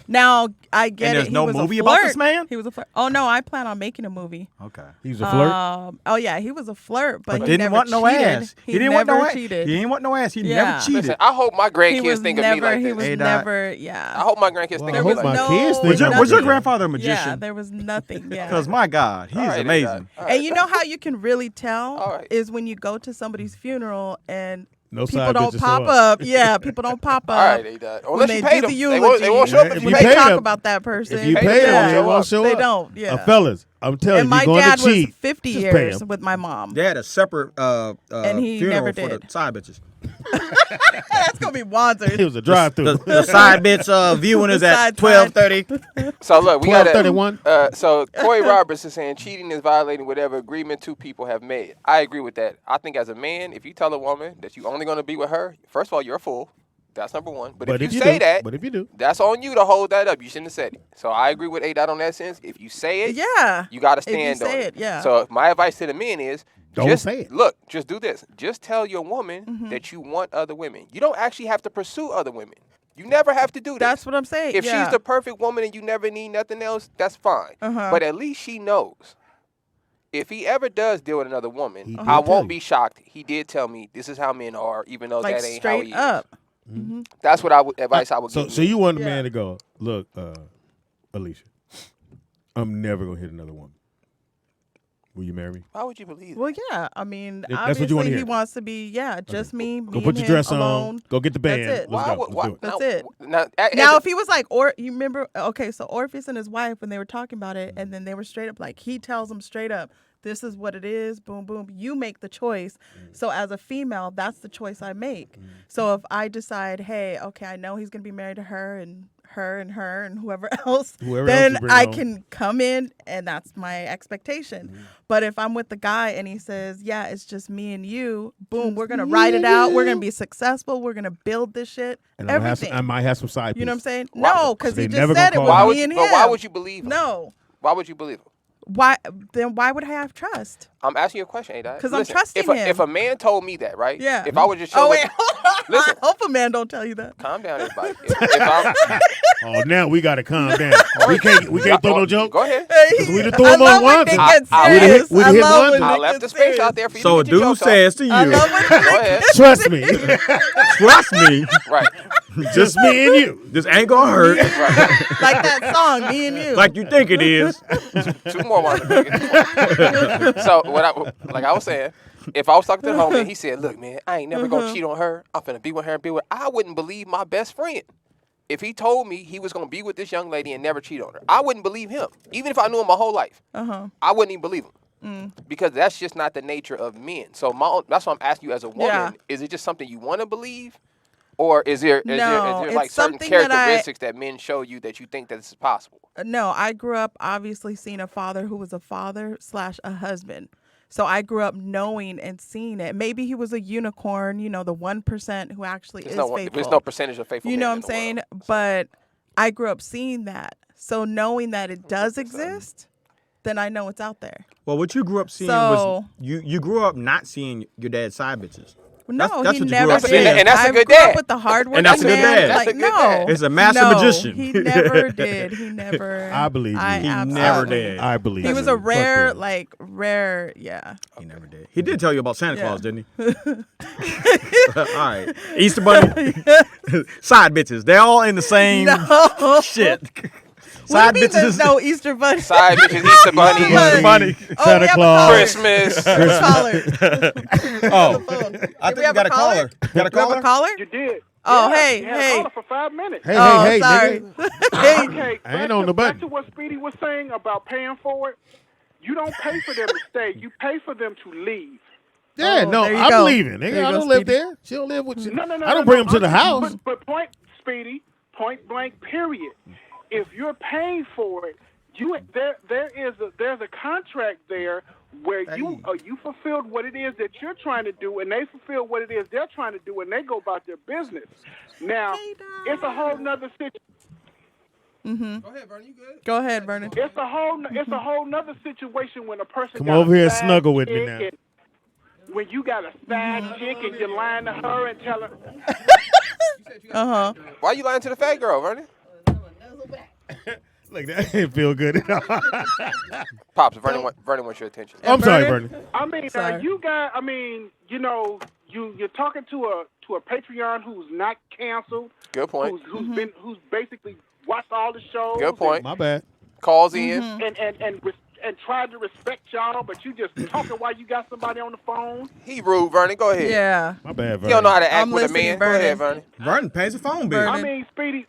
Now, I get and it. There's no he was movie a flirt. about this man? He was a flirt. Oh, no, I plan on making a movie. Okay. He was a flirt? Oh, yeah, he was a flirt, but he didn't never want cheated. no ass. He didn't want no ass. Cheated. He didn't want no ass. He never cheated. Listen, I hope my grandkids think of me like He this. was never, yeah. I hope my grandkids think of me like this. Was your grandfather a magician? Yeah, there was nothing, yeah. Because, my God, he's amazing. And you know how you can really tell is when you go to somebody's funeral and people don't pop up. Yeah, people don't pop up. All right, when they do the eulogy, they won't show up if you they talk about that person. If you pay them, they won't show up. They don't, yeah. Fellas, I'm telling you, and you're my going dad to cheat. was 50 years with my mom. They had a separate and he funeral never for did. the side bitches. That's gonna be Wanzers. It was a drive-through. The side bitch viewing is at 12:30. So look, we got 12:31. So Corey Roberts is saying cheating is violating whatever agreement two people have made. I agree with that. I think as a man, if you tell a woman that you're only going to be with her, first of all, you're a fool. That's number one. But if you say that, if you do, that's on you to hold that up. You shouldn't have said it. So I agree with A-Dot on that sense. If you say it, you got to stand on it. Yeah. So my advice to the men is, don't say it. Look, just do this. Just tell your woman that you want other women. You don't actually have to pursue other women. You never have to do this. That's what I'm saying. If she's the perfect woman and you never need nothing else, that's fine. But at least she knows. If he ever does deal with another woman, I won't be shocked. He did tell me this is how men are, even though that ain't how he is. Mm-hmm. That's what advice I would give. So you want a man to go, look, Alicia, I'm never gonna hit another woman. Will you marry me? Why would you believe that? Well, yeah. I mean, That's what you obviously wanna hear. he wants to be, just me. Go put your dress on. Go get the band. That's it. Let's go. Let's do it. That's it. Now, if he was like, you remember, okay, so Orpheus and his wife, when they were talking about it, and then they were straight up, like, he tells them straight up, this is what it is, boom, boom. You make the choice. So as a female, that's the choice I make. So if I decide, hey, okay, I know he's going to be married to her and her and her and whoever else, then I can come in and that's my expectation. But if I'm with the guy and he says, yeah, it's just me and you, boom, we're going to ride it out. We're going to be successful. We're going to build this shit. And everything. I might have some side pieces. You know what I'm saying? No, because he just said it was me and him. But why would you believe him? No. Why would you believe him? Why would I have trust? I'm asking you a question, A-Dot. Because I'm trusting him. If a man told me that, right? Yeah. If I would just show wait. Listen. I hope a man don't tell you that. Calm down, everybody. If oh, now we got to calm down. We can't throw no joke. Go ahead. We done threw him on once. We hit one. I left the space out there for you so to get your dude says to you, Go ahead. Trust me. Trust me. Right. Just me and you. This ain't gonna hurt. Right. Like that song, Me and You. Like you think it is. Two more ones. So like I was saying, if I was talking to the homie and he said, look, man, I ain't never gonna cheat on her. I'm finna be with her and be with her. I wouldn't believe my best friend. If he told me he was gonna be with this young lady and never cheat on her, I wouldn't believe him. Even if I knew him my whole life. I wouldn't even believe him. Because that's just not the nature of men. So that's why I'm asking you as a woman, is it just something you want to believe? Or is there like certain characteristics that men show you that you think that this is possible? No, I grew up obviously seeing a father who was a father / a husband. So I grew up knowing and seeing it. Maybe he was a unicorn, the 1% who actually is faithful. There's no percentage of faithful. You know what I'm saying? But I grew up seeing that. So knowing that it does exist, then I know it's out there. Well, what you grew up seeing was you grew up not seeing your dad's side bitches. No, that's he what you never grew up did. seeing. And that's a good I grew dad. up with the hard working And that's a good man. dad. That's a good dad. It's a master magician. He never did. He never. I believe you. He never did. I believe He you. was a rare, yeah. He never did. He did tell you about Santa Claus, didn't he? All right. Easter Bunny. Side bitches. They're all in the same shit. What do you mean there's no Easter Bunny? Side bitches, Easter Bunny. Easter Bunny. Santa Claus. Christmas. Caller. I think you got a caller. You got a You have a caller? You did. Oh, Yeah, hey, you had a hey. caller for 5 minutes. Hey, sorry. nigga. Okay, I ain't on the back button. to what Speedy was saying about paying for it. You don't pay for them to stay. You pay for them to leave. Yeah, Oh, no, there you I'm go. leaving. There Nigga, you I go, don't live Speedy. there. She don't live with you. No, I don't bring them to the house. But point blank, period. If you're paying for it, there's a contract there where you fulfilled what it is that you're trying to do, and they fulfill what it is they're trying to do, and they go about their business. Now, it's a whole nother situation. Go ahead, Vernon. You good? Go ahead, Vernon. It's a whole nother situation when a person Come got over a here and side snuggle with me chick now. and when you got a side chick and you're lying to her and tell her. Why you lying to the fat girl, Vernon? Like that didn't feel good at all. Pops, Vernon wants your attention. I'm sorry, Bernie. I mean, you guys. I mean, you're talking to a Patreon who's not canceled. Good point. Who's basically watched all the shows. Good point. My bad. Calls in. And tried to respect y'all, but you just talking while you got somebody on the phone. He rude, Vernon. Go ahead. Yeah. My bad, Vernie. You don't know how to act I'm with a listening, man. Vernon. Go ahead, Vernon. Vernon pays the phone bill. I mean, Speedy,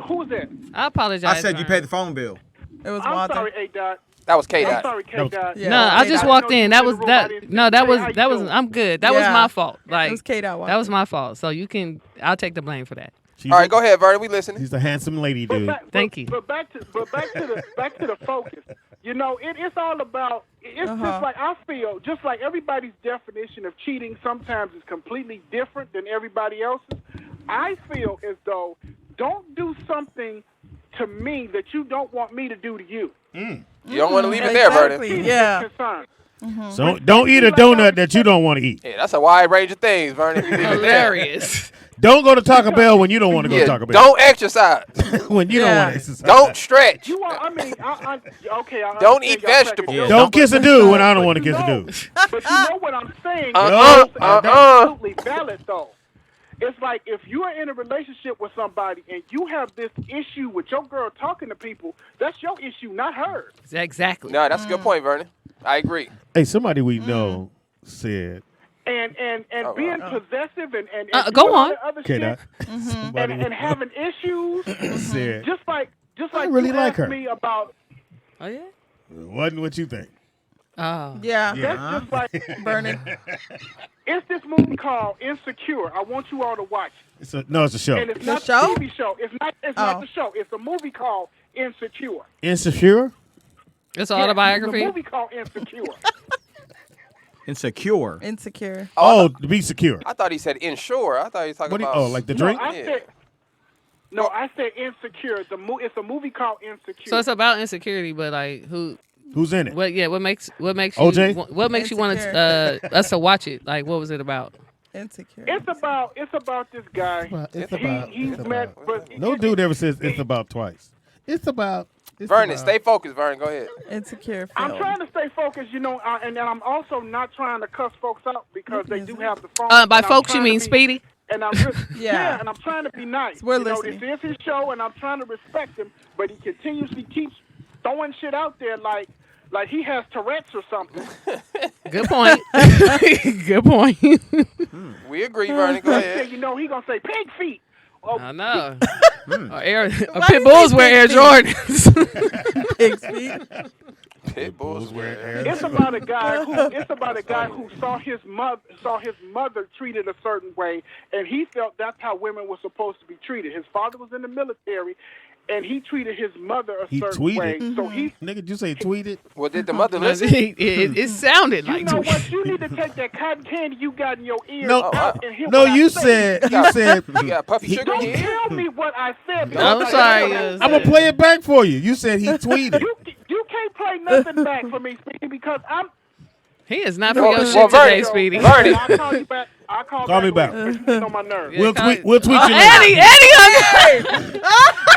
who's that? I apologize. I said you paid the phone bill. It was I'm Walter. sorry, A-Dot. That was K. I'm Dot. sorry, K-Dot. Yeah, No, I just walked in. That was That was. I'm good. That was my fault. Like it was K-Dot. that was my fault. So you can. I'll take the blame for that. All right, go ahead, Vernon. We listening. She's a handsome lady, dude. Thank you. But back to the focus. You know, it's all about. It's just like I feel, just like everybody's definition of cheating sometimes is completely different than everybody else's. I feel as though don't do something to me that you don't want me to do to you. You don't want to leave it there, Vernon. Yeah. So don't eat a donut that you don't want to eat. Yeah, that's a wide range of things, Vernon. You leave it there. Hilarious. Don't go to Taco Bell when you don't want to go to Taco Bell. Don't exercise. When you don't want to exercise. Don't stretch. You want? I mean, okay. I Don't eat understand y'all vegetables. second- Don't kiss a dude when I don't want to kiss a dude. But you know what I'm saying? Uh-uh. It's absolutely valid, though. It's like if you are in a relationship with somebody and you have this issue with your girl talking to people, that's your issue, not hers. Exactly. No, that's a good point, Vernon. I agree. Hey, somebody we know said. And being possessive and go doing all on. that other Okay, shit, somebody and having issues, said. just like really you like asked her. me about. Oh yeah. Wasn't what you think. Oh. Yeah. That's just like Burning. It's this movie called Insecure. I want you all to watch it. It's a show. And it's The not show? a TV show. It's not the show. It's a movie called Insecure. Insecure? It's an Yeah, autobiography. It's a movie called Insecure. Insecure. Insecure. Oh, to be secure. I thought he said insure. I thought he was talking about. like the drink? No, I said Insecure. It's a movie called Insecure. So it's about insecurity, but like who's in it? What makes OJ? you what makes you want us to watch it? Like what was it about? Insecure. It's about this guy. He's met, but No dude ever says it's about twice. It's about. Vernon, stay focused, Vernon. Go ahead. Insecure. I'm trying to stay focused, and I'm also not trying to cuss folks out because they do have the phone. By folks, you mean Speedy? And I'm Yeah. and I'm trying to be nice. We're listening. This is his show, and I'm trying to respect him, but he continuously keeps throwing shit out there like he has Tourette's or something. Good point. Good point. We agree, Vernon. Go ahead. You know he gonna say pig feet. Oh, I know. Pit Bulls wear Air Jordans. Pig's feet. Pit Bulls wear Air. It's about a guy who saw his mother treated a certain way, and he felt that's how women were supposed to be treated. His father was in the military, and he treated his mother a certain way. So nigga, did you say tweeted? Well, did the mother listen? It sounded like. You know what? You need to take that cotton candy you got in your ear out and hear No, what I you say. said. You got puffy sugar Don't in here? tell me what I said. I'm sorry. I'm gonna play it back for you. You said he tweeted. You can't play nothing back for me, Speedy, because I'm. He is not for your shit today, Speedy. Vernon. I'll call you back. Call me back. On my nerves. We'll tweet you later. Eddie hung up.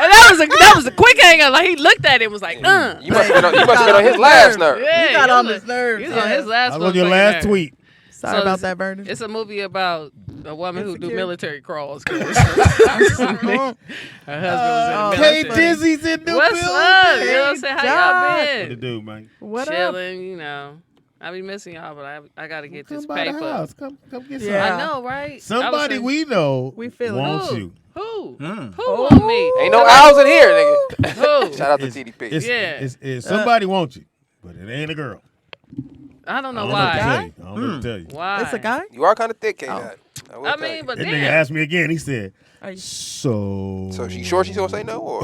And that was a quick hang up. Like he looked at it and was like, You must have been on his last nerve. Yeah, He got on his nerves. He was on his last. I was on your last tweet. Sorry about that, Vernon. It's a movie about a woman who do military crawls. Her husband was in the Hey, military. Dizzy's in the What's building. up? You know what I'm saying? How y'all What been? to do, man? What up? Chilling, you know. I be missing y'all, but I gotta get this Come by the paper. house. Come get some. Yeah. I know, right? Somebody we know We feel it. wants Who? you. Who? Who want me? Ain't no owls in here, nigga. Who? Shout out to TDP. It's somebody wants you, but it ain't a girl. I don't know I why. don't know what to tell you. Why? It's a guy? You are kind of thick, K-Dot. I mean, but That then. nigga asked me again. He said, Are you- "So, So she sure she's gonna say no, or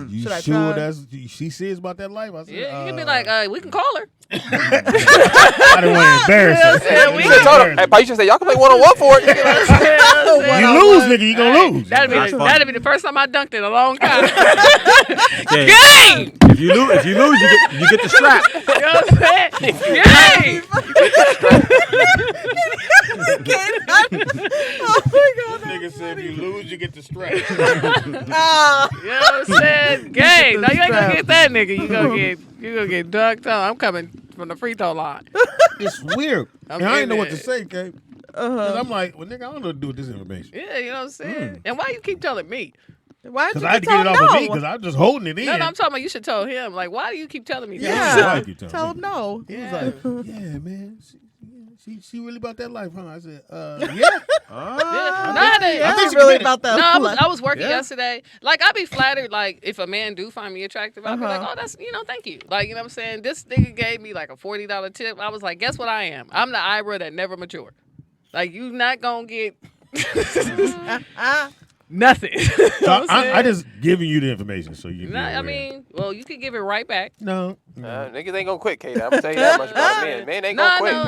you Should I sure try? that's she serious about that life?" I said, Yeah, you can be like, we can call her. I didn't want to embarrass her. Yeah, you should tell her. Hey, but you should say y'all can play 1-on-1 for it. You lose, nigga. You gonna lose. That'd be the first time I dunked in a long time. Yeah. Game! If you lose, you get the strap. You know what I'm saying? Game! Oh my God. Nigga said, if you lose, you get the strap. You know what I'm saying? Game. No, you ain't gonna get that nigga. You gonna get dunked on. I'm coming from the free throw line. It's weird. I'm And I in didn't know what there. to say, Kate. Cause I'm like, well, nigga, I don't know what to do with this information. Yeah, you know what I'm saying? And why you keep telling me? Why did Because you I had to tell get it him off of me no? because I'm just holding it in. No, I'm talking about you should tell him. Like, why do you keep telling me? Yeah. Why you keep telling Tell me? him no. He was like, yeah, man. She really about that life, huh? I said, yeah. I think really about that. No, I was working yesterday. Like, I'd be flattered, like, if a man do find me attractive, I'd be like, oh, that's, thank you. Like, you know what I'm saying? This nigga gave me, like, a $40 tip. I was like, guess what I am? I'm the eyebrow that never matured. Like, you not gonna get nothing. So I just giving you the information so you. I mean, well, you could give it right back. No. Niggas ain't gonna quit, Kate. I'm gonna tell you that much about a man. Man ain't gonna quit. No,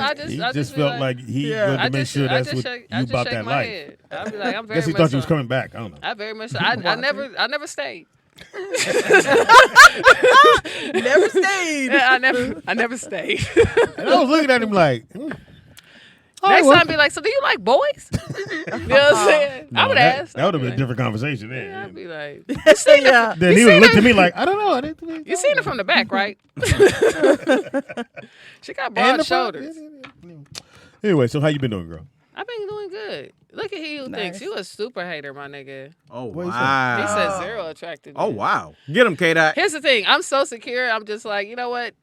I just felt like he wanted to make sure that's what you about that life. I'd be like, I'm very Guess he much thought you was coming back. I don't know. I very much. I never stayed. Never stayed. Yeah, I never stayed. And I was looking at him like. Next time, be like, so do you like boys? You know what I'm saying? No, I would ask. That would have been a different conversation then. Yeah, I'd be like, Then he would look at me like, I don't know. You seen it from the back, right? She got broad shoulders. Anyway, so how you been doing, girl? I've been doing good. Look at he who thinks you a super hater, my nigga. Oh, wow. He said zero attractiveness. Oh, wow. Get him, K-Dot. Here's the thing. I'm so secure. I'm just like, you know what?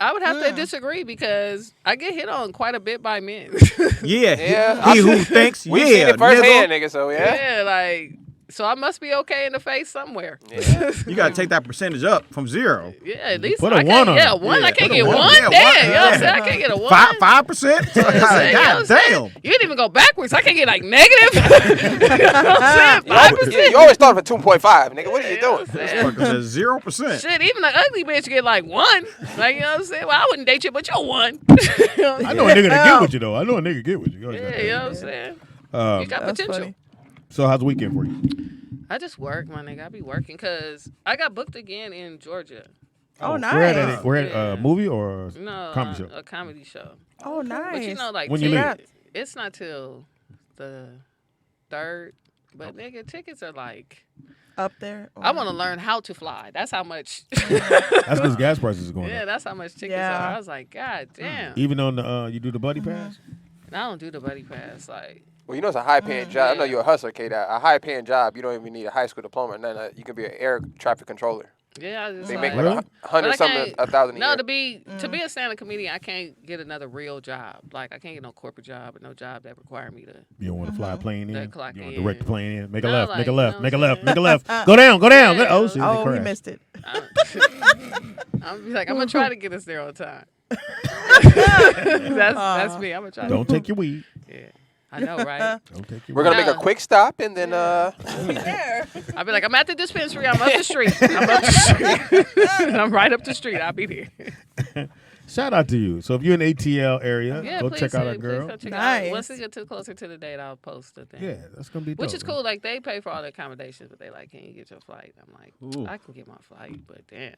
I would have to disagree because I get hit on quite a bit by men. Yeah. He who thinks, we seen it firsthand, nigga. So yeah, like. So I must be okay in the face somewhere. Yeah. You gotta take that percentage up from 0. Yeah, at least put a 1 on it. Yeah, 1. I can't get 1. Damn, you know what I'm saying? I can't get a 1. 5%? God damn. You didn't even go backwards. I can't get like negative. You know what I'm saying? 5%. You always start with 2.5, nigga. What are you doing? This fucker says 0%. Shit, even the ugly bitch get like 1. Like, you know what I'm saying? Well, I wouldn't date you, but you're 1. I know a nigga that get with you though. I know a nigga get with you. Yeah, you know what I'm saying? You got potential. Funny. So how's the weekend for you? I just work, my nigga. I be working because I got booked again in Georgia. Oh, nice. We're at a movie or comedy show? A comedy show. Oh, nice. But you know, like, when you leave? It's not till the 3rd. But, nigga, tickets are like... Up there? I want to learn how to fly. That's how much... That's because gas prices are going up. Yeah, that's how much tickets are. I was like, God damn. Even on the, you do the buddy pass? I don't do the buddy pass, like... Well, you know it's a high-paying job. I know you're a hustler, K. A high-paying job, you don't even need a high school diploma or nothing. You can be an air traffic controller. Yeah, I just they like, make like $100-something, $1,000 a year. No, to be a stand-up comedian, I can't get another real job. Like I can't get no corporate job or no job that require me to. You don't want to fly a plane in. You clock want to in. direct the plane in. Make a No, left. like, Make a you left. know Make a what I'm left. saying? Make a left. Go down. Go down. Yeah. Oh shit! Oh, he missed it. I'm be like, I'm gonna try to get us there on time. That's me. I'm gonna try. Don't take your weed. Yeah. I know, right? Don't take your We're going to make a quick stop and then... I'll be like, I'm at the dispensary. I'm up the street. I'm right up the street. I'll be there. Shout out to you. So if you're in ATL area, go check out our girl. Nice. Once we get too closer to the date, I'll post the thing. Yeah, that's gonna be dope. Which is cool. Like they pay for all the accommodations, but they like, can you get your flight? I'm like, I can get my flight, but damn.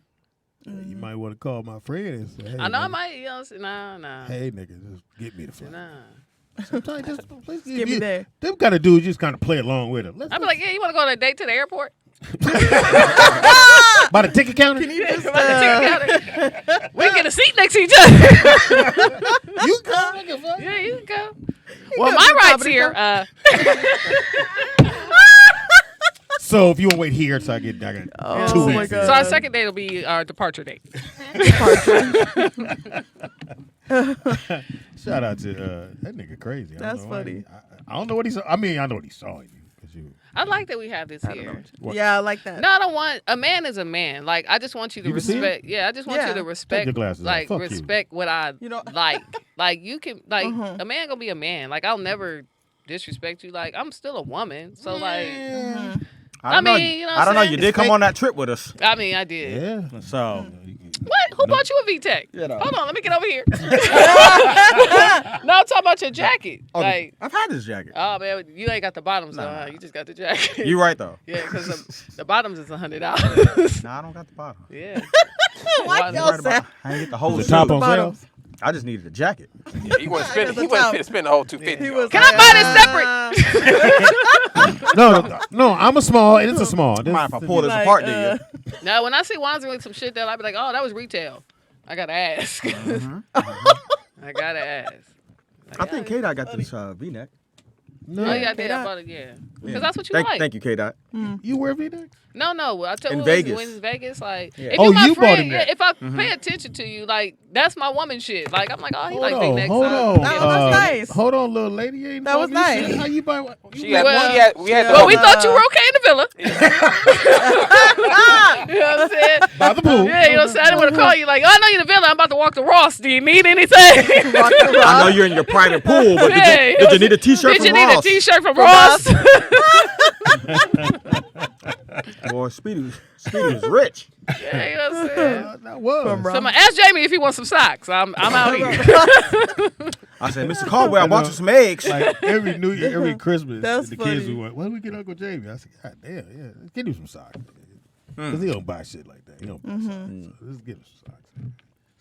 You might want to call my friend and say, hey, I know nigga, I might, you know, nah. Hey, nigga, just get me the flight. Nah. Sometimes just please Get me there. Them kind of dudes just kind of play along with them. I'd be like, yeah, you want to go on a date to the airport? By the ticket counter? Can you just, By the ticket counter. We can get a seat next to each other. You come, nigga. Yeah, you can go. Well, my ride's here. So if you want to wait here, so I get 2 my weeks. God. So our second date will be our departure date. Shout out to that nigga crazy. That's funny. I don't know what he saw. I mean, I know what he saw in you. I like that we have this here. Yeah, I like that. No, I don't want a man is a man. Like I just want you to You can see respect. Yeah, I just want you to respect. your glasses off. Like Fuck respect what I like. Like you can like a man gonna be a man. Like I'll never disrespect you. Like I'm still a woman. So like. I mean, you know what I don't know. saying? You did come on that trip with us. I mean, I did. Yeah. So. What? Who bought you a VTech? You know. Hold on, let me get over here. No, I'm talking about your jacket. Oh, like, I've had this jacket. oh man, you ain't got the bottoms though. Huh? You just got the jacket. You right though. Yeah, because the bottoms is $100. Nah, I don't got the bottom. Yeah. Why y'all sad? I ain't get the whole The top suit. on sale? I just needed a jacket. Yeah, he wasn't spend the whole $250. Can I buy this separate? No, I'm a small, and it's a small. Mind if I pull this apart, do you? Now, when I see Wanzer with some shit, I'll be like, oh, that was retail. I gotta ask. I gotta ask. I think K-Dot got this V-neck. No. Oh yeah, I did. K-Dot. I bought it. Yeah, because that's what you like. Thank you, K-Dot. You wear V-necks? No. I tell In you Vegas. when it's Vegas, like Yeah. if Oh, you my you bought friend, him that. if I pay attention to you, like that's my woman shit. Like I'm like, oh, he Hold like on, big necks. hold on. That was nice. Hold on, little lady. You ain't That was bought me nice. shit. How you buy? We had Well, we thought you were okay in the villa. You know what I'm saying? By the pool. Yeah, you know what I'm saying? I didn't want to call you like, oh, I know you're in the villa. I'm about to walk to Ross. Do you need anything? I know you're in your private pool, but Yeah, did you need a T-shirt Did from you need a Ross? T-shirt from Ross? Boy, Speedy was rich. Yeah, you know what I'm saying? That was. So ask Jamie if he wants some socks. I'm out here. I said, Mr. Caldwell, I bought you some eggs. Like every New Year, every Christmas, That's the funny. kids would want, when we get Uncle Jamie? I said, God damn, yeah, let's get him some socks. Because he don't buy shit like that. He don't buy socks. So let's get him some socks.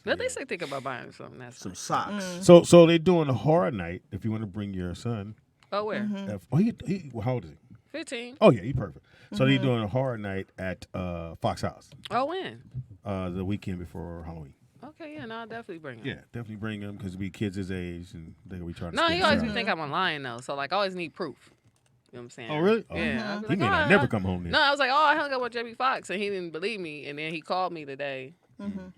But they say think about buying something. That's Some socks. So they're doing a horror night if you want to bring your son. Oh, where? Well, how old is he? 15. Oh, yeah, he's perfect. So they're doing a horror night at Fox House Oh, when? the weekend before Halloween. Okay, yeah, no, I'll definitely bring him. Yeah, definitely bring him because we kids his age and they're going to be trying to No, skip he always us be out. think I'm lying though. So like, I always need proof. You know what I'm saying? Oh, really? Oh. Yeah. I'll be He may "Oh, not never come home then. No, I was like, oh, I hung out with Jamie Foxx, and he didn't believe me. And then he called me today.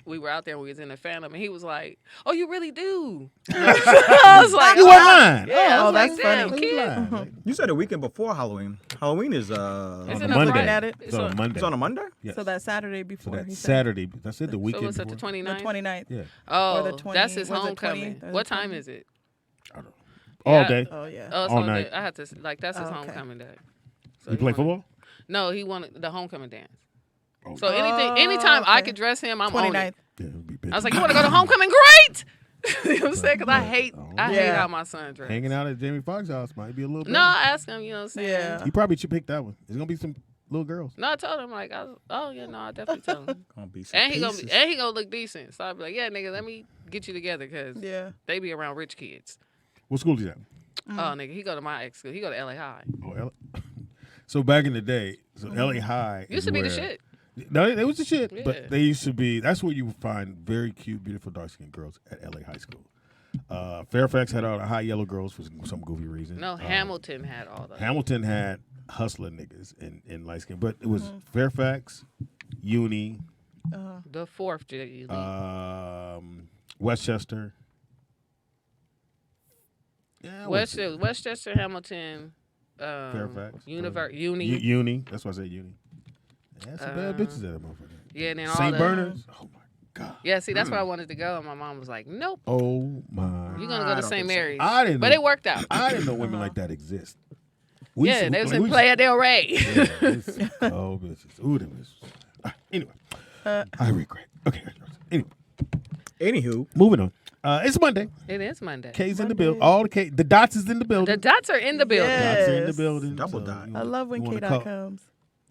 We were out there. We was in the Phantom, and he was like, "Oh, you really do?" I was like, You weren't lying. Yeah, I was that's like, damn, funny. kid. You said the weekend before Halloween. Halloween is It's On in a the Monday. Friday. At it. It's on a Monday. it's on a Monday? Yes. So that Saturday So before. that's he said. Saturday. That's it, the So weekend it's at the before. 29th? The 29th. Yeah. Oh, Or the 20 that's his was it homecoming. 20th or What the time 20th? is it? I don't know. All Yeah. day. Oh yeah. Oh, All so night. I had to like that's his Oh, okay. homecoming day. So You he play wanted- football? No, he wanted the homecoming dance. Oh. So anytime I okay. could dress him, I'm on 29th. it. Yeah, it'll be busy. I was like, you want to go to homecoming? Great. You know what I'm saying? Because I hate Yeah. how my son dresses. Hanging out at Jamie Foxx's house might be a little bit. No, I asked him. You know what I'm saying? Yeah. He probably should pick that one. There's gonna be some little girls. No, I told him like, I definitely told him. Gonna be some And he pieces. gonna look decent. So I'd be like, yeah, nigga, let me get you together because Yeah. they be around rich kids. What school is that? Oh, nigga, he go to my ex school. He go to LA High. Oh, so back in the day, so LA High Used is to be the where- shit. No, it was the shit. Yeah. But they used to be. That's where you would find very cute, beautiful, dark skinned girls at LA High School. Fairfax had all the high yellow girls for some goofy reason. No, Hamilton had all that. Hamilton had hustler niggas in light skin, but it was Fairfax, Uni, The fourth J. Westchester. Yeah, Westchester, Hamilton, Fairfax, Uni. Uni. That's why I said Uni. That's some bad bitches at that motherfucker. Yeah, and then all St. the Bernard's. Oh my god. Yeah, see, that's where I wanted to go, and my mom was like, "Nope, Oh my. you're gonna go to St. Mary's." I didn't. But know, it worked out. I didn't know women like that exist. Yeah, they was in Playa del Rey. Oh, bitches. Ooh, them bitches. Anyway, I regret. Okay. Anyway, Anywho, moving on. It's Monday. It is Monday. K's in the building. All the K. The dots is in the building. The dots are in the building. Dots are in the Yes. building. Double dot. you I love when you wanna K-Dot call- comes.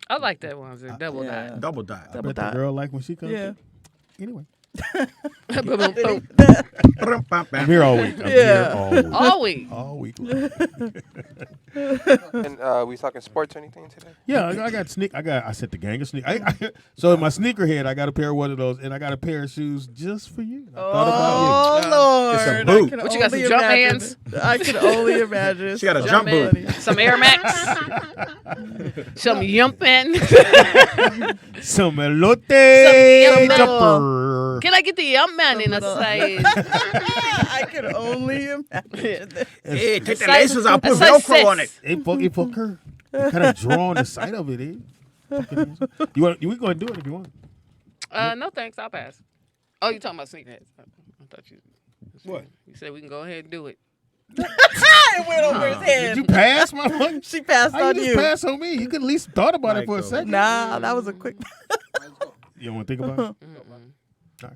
I like that one. Double Yeah. dot. double dot. I Double bet the dot. girl like when she comes. Yeah. Anyway, Boom, boom, boom. I'm here all week. I'm Yeah. here all week. All week. All week long. And we talking sports or anything today? Yeah, I got sneak. I set the gang of sneak. So in my sneaker head, I got a pair of one of those, and I got a pair of shoes just for you. I thought about you. Oh It's a Lord! boot. I can What, you got only some jump imagine hands? it. I can only imagine. She got a jump boot. funny. Some Air Max. Some yumpin. Some elote Some jumper. Can I get the yump man in a size? I can only imagine. That. Hey, take the Size- laces out, put a size Velcro on it. six. Hey, fucker. Kind of draw on the side of it, eh? You want? We going to do it if you want. No thanks, I'll pass. Oh, you talking about sneakerheads? I thought you. What? You said we can go ahead and do it. It went over his head. Did you pass, my one? She passed How on you you. just pass on me? You could at least thought about it for a second. Nah, that was a quick. You don't want to think about it?